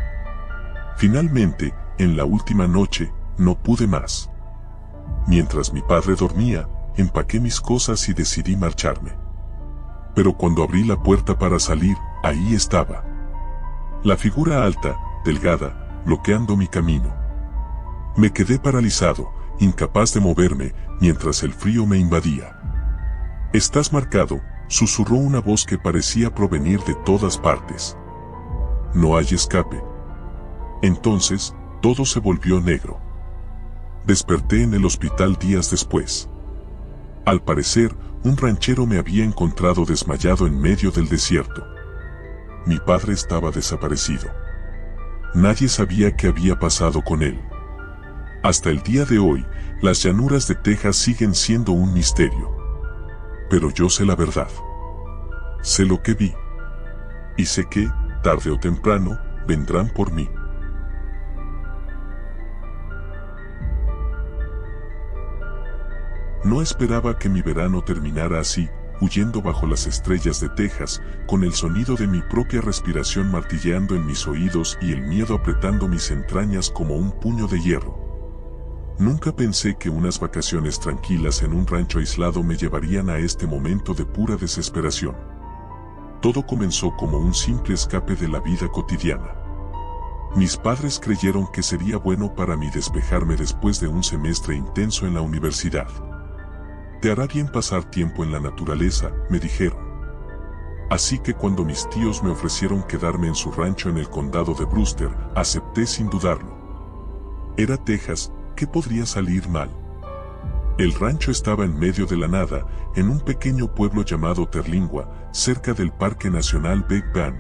Finalmente, en la última noche, no pude más. Mientras mi padre dormía, empaqué mis cosas y decidí marcharme. Pero cuando abrí la puerta para salir, ahí estaba. La figura alta, delgada, bloqueando mi camino. Me quedé paralizado, incapaz de moverme, mientras el frío me invadía. «Estás marcado», susurró una voz que parecía provenir de todas partes. «No hay escape». Entonces, todo se volvió negro. Desperté en el hospital días después. Al parecer, un ranchero me había encontrado desmayado en medio del desierto. Mi padre estaba desaparecido. Nadie sabía qué había pasado con él. Hasta el día de hoy, las llanuras de Texas siguen siendo un misterio. Pero yo sé la verdad. Sé lo que vi. Y sé que, tarde o temprano, vendrán por mí. No esperaba que mi verano terminara así, huyendo bajo las estrellas de Texas, con el sonido de mi propia respiración martilleando en mis oídos y el miedo apretando mis entrañas como un puño de hierro. Nunca pensé que unas vacaciones tranquilas en un rancho aislado me llevarían a este momento de pura desesperación. Todo comenzó como un simple escape de la vida cotidiana. Mis padres creyeron que sería bueno para mí despejarme después de un semestre intenso en la universidad. «Te hará bien pasar tiempo en la naturaleza», me dijeron. Así que cuando mis tíos me ofrecieron quedarme en su rancho en el condado de Brewster, acepté sin dudarlo. Era Texas, ¿qué podría salir mal? El rancho estaba en medio de la nada, en un pequeño pueblo llamado Terlingua, cerca del Parque Nacional Big Bend.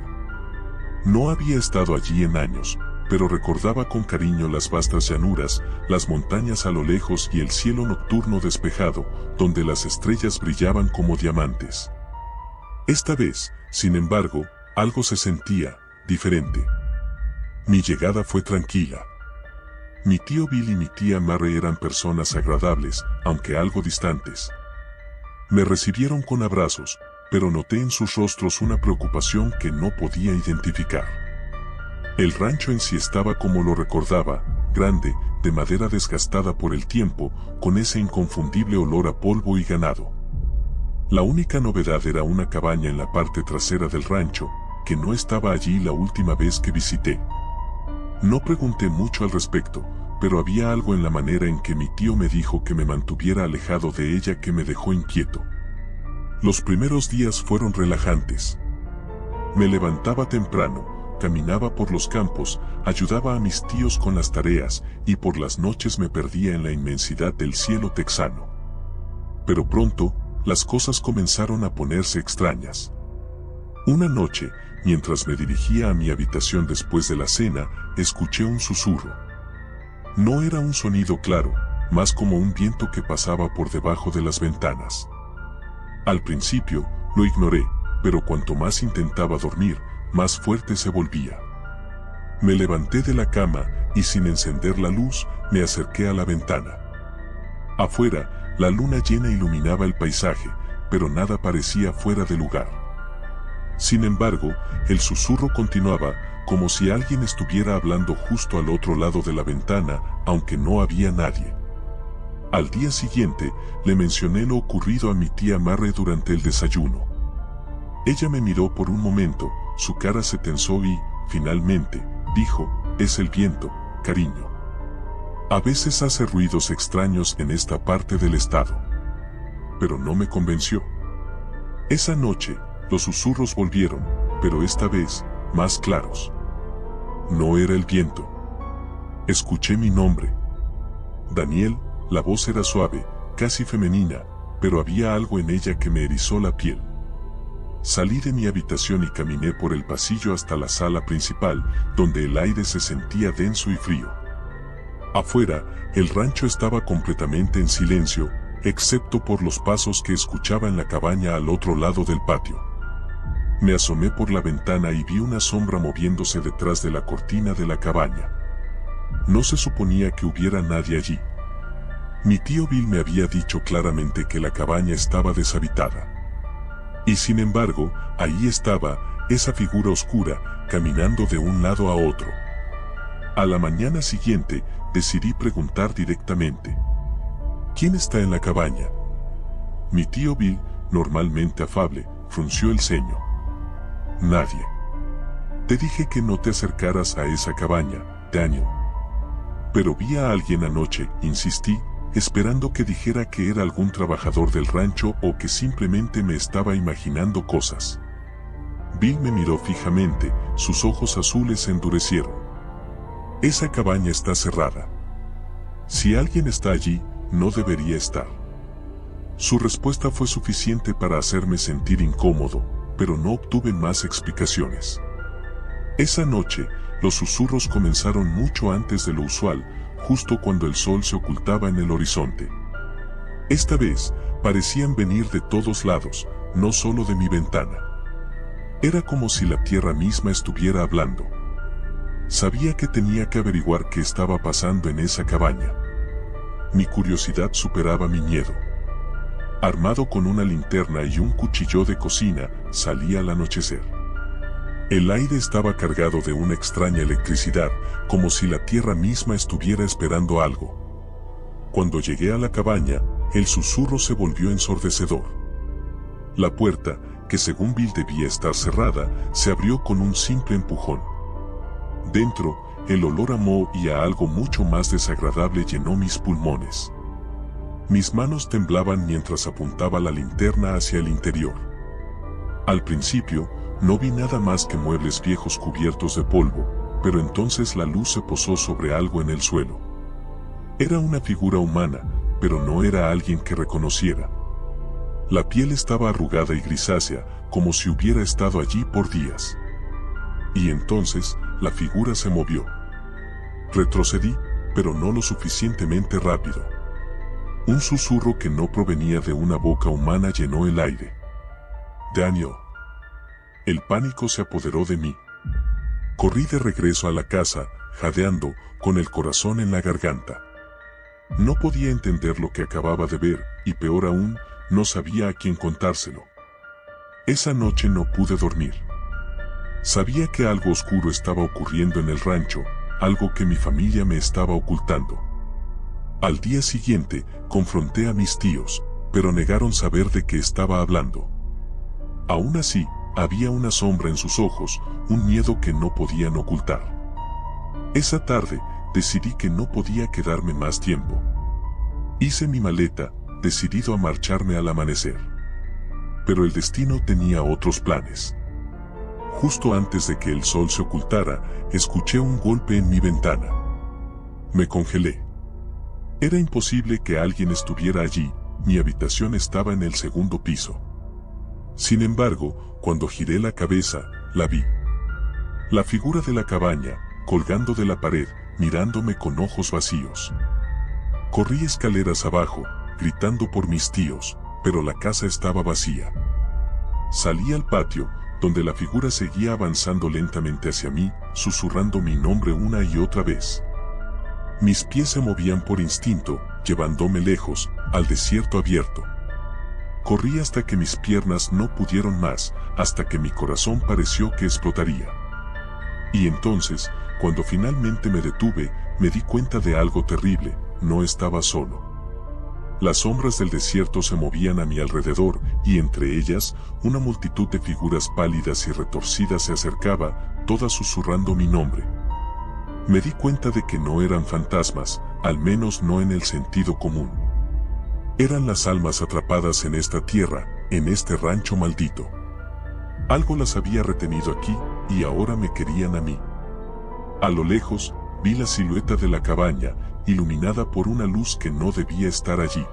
No había estado allí en años, pero recordaba con cariño las vastas llanuras, las montañas a lo lejos y el cielo nocturno despejado, donde las estrellas brillaban como diamantes. Esta vez, sin embargo, algo se sentía diferente. Mi llegada fue tranquila. Mi tío Bill y mi tía Mary eran personas agradables, aunque algo distantes. Me recibieron con abrazos, pero noté en sus rostros una preocupación que no podía identificar. El rancho en sí estaba como lo recordaba, grande, de madera desgastada por el tiempo, con ese inconfundible olor a polvo y ganado. La única novedad era una cabaña en la parte trasera del rancho, que no estaba allí la última vez que visité. No pregunté mucho al respecto, pero había algo en la manera en que mi tío me dijo que me mantuviera alejado de ella que me dejó inquieto. Los primeros días fueron relajantes. Me levantaba temprano, caminaba por los campos, ayudaba a mis tíos con las tareas, y por las noches me perdía en la inmensidad del cielo texano. Pero pronto, las cosas comenzaron a ponerse extrañas. Una noche, mientras me dirigía a mi habitación después de la cena, escuché un susurro. No era un sonido claro, más como un viento que pasaba por debajo de las ventanas. Al principio, lo ignoré, pero cuanto más intentaba dormir, más fuerte se volvía. Me levanté de la cama y sin encender la luz, me acerqué a la ventana. Afuera, la luna llena iluminaba el paisaje, pero nada parecía fuera de lugar. Sin embargo, el susurro continuaba, como si alguien estuviera hablando justo al otro lado de la ventana, aunque no había nadie. Al día siguiente, le mencioné lo ocurrido a mi tía Marre durante el desayuno. Ella me miró por un momento, su cara se tensó y, finalmente, dijo, «Es el viento, cariño. A veces hace ruidos extraños en esta parte del estado». Pero no me convenció. Esa noche, los susurros volvieron, pero esta vez, más claros. No era el viento. Escuché mi nombre. Daniel, la voz era suave, casi femenina, pero había algo en ella que me erizó la piel. Salí de mi habitación y caminé por el pasillo hasta la sala principal, donde el aire se sentía denso y frío. Afuera, el rancho estaba completamente en silencio, excepto por los pasos que escuchaba en la cabaña al otro lado del patio. Me asomé por la ventana y vi una sombra moviéndose detrás de la cortina de la cabaña. No se suponía que hubiera nadie allí. Mi tío Bill me había dicho claramente que la cabaña estaba deshabitada. Y sin embargo, ahí estaba, esa figura oscura, caminando de un lado a otro. A la mañana siguiente, decidí preguntar directamente. ¿Quién está en la cabaña? Mi tío Bill, normalmente afable, frunció el ceño. Nadie. Te dije que no te acercaras a esa cabaña, Daniel. Pero vi a alguien anoche, insistí, esperando que dijera que era algún trabajador del rancho o que simplemente me estaba imaginando cosas. Bill me miró fijamente, sus ojos azules se endurecieron. Esa cabaña está cerrada. Si alguien está allí, no debería estar. Su respuesta fue suficiente para hacerme sentir incómodo, pero no obtuve más explicaciones. Esa noche, los susurros comenzaron mucho antes de lo usual, justo cuando el sol se ocultaba en el horizonte. Esta vez, parecían venir de todos lados, no solo de mi ventana. Era como si la tierra misma estuviera hablando. Sabía que tenía que averiguar qué estaba pasando en esa cabaña. Mi curiosidad superaba mi miedo. Armado con una linterna y un cuchillo de cocina, salí al anochecer. El aire estaba cargado de una extraña electricidad, como si la tierra misma estuviera esperando algo. Cuando llegué a la cabaña, el susurro se volvió ensordecedor. La puerta, que según Bill debía estar cerrada, se abrió con un simple empujón. Dentro, el olor a moho y a algo mucho más desagradable llenó mis pulmones. Mis manos temblaban mientras apuntaba la linterna hacia el interior. Al principio, no vi nada más que muebles viejos cubiertos de polvo, pero entonces la luz se posó sobre algo en el suelo. Era una figura humana, pero no era alguien que reconociera. La piel estaba arrugada y grisácea, como si hubiera estado allí por días. Y entonces, la figura se movió. Retrocedí, pero no lo suficientemente rápido. Un susurro que no provenía de una boca humana llenó el aire. Daniel. El pánico se apoderó de mí. Corrí de regreso a la casa, jadeando, con el corazón en la garganta. No podía entender lo que acababa de ver, y peor aún, no sabía a quién contárselo. Esa noche no pude dormir. Sabía que algo oscuro estaba ocurriendo en el rancho, algo que mi familia me estaba ocultando. Al día siguiente, confronté a mis tíos, pero negaron saber de qué estaba hablando. Aún así, había una sombra en sus ojos, un miedo que no podían ocultar. Esa tarde, decidí que no podía quedarme más tiempo. Hice mi maleta, decidido a marcharme al amanecer. Pero el destino tenía otros planes. Justo antes de que el sol se ocultara, escuché un golpe en mi ventana. Me congelé. Era imposible que alguien estuviera allí, mi habitación estaba en el segundo piso. Sin embargo, cuando giré la cabeza, la vi. La figura de la cabaña, colgando de la pared, mirándome con ojos vacíos. Corrí escaleras abajo, gritando por mis tíos, pero la casa estaba vacía. Salí al patio, donde la figura seguía avanzando lentamente hacia mí, susurrando mi nombre una y otra vez. Mis pies se movían por instinto, llevándome lejos, al desierto abierto. Corrí hasta que mis piernas no pudieron más, hasta que mi corazón pareció que explotaría. Y entonces, cuando finalmente me detuve, me di cuenta de algo terrible: no estaba solo. Las sombras del desierto se movían a mi alrededor, y entre ellas, una multitud de figuras pálidas y retorcidas se acercaba, todas susurrando mi nombre. Me di cuenta de que no eran fantasmas, al menos no en el sentido común. Eran las almas atrapadas en esta tierra, en este rancho maldito. Algo las había retenido aquí, y ahora me querían a mí. A lo lejos, vi la silueta de la cabaña, iluminada por una luz que no debía estar allí.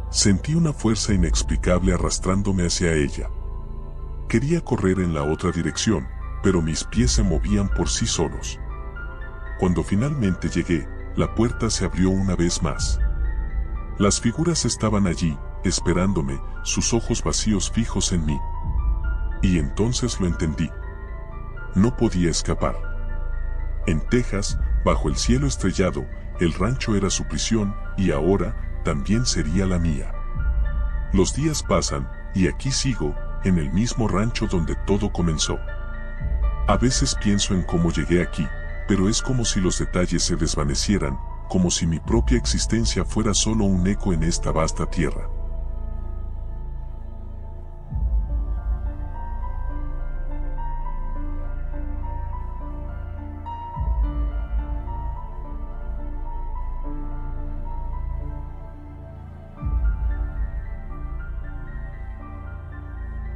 Sentí una fuerza inexplicable arrastrándome hacia ella. Quería correr en la otra dirección, pero mis pies se movían por sí solos. Cuando finalmente llegué, la puerta se abrió una vez más. Las figuras estaban allí, esperándome, sus ojos vacíos fijos en mí. Y entonces lo entendí. No podía escapar. En Texas, bajo el cielo estrellado, el rancho era su prisión, y ahora, también sería la mía. Los días pasan, y aquí sigo, en el mismo rancho donde todo comenzó. A veces pienso en cómo llegué aquí, pero es como si los detalles se desvanecieran, como si mi propia existencia fuera solo un eco en esta vasta tierra.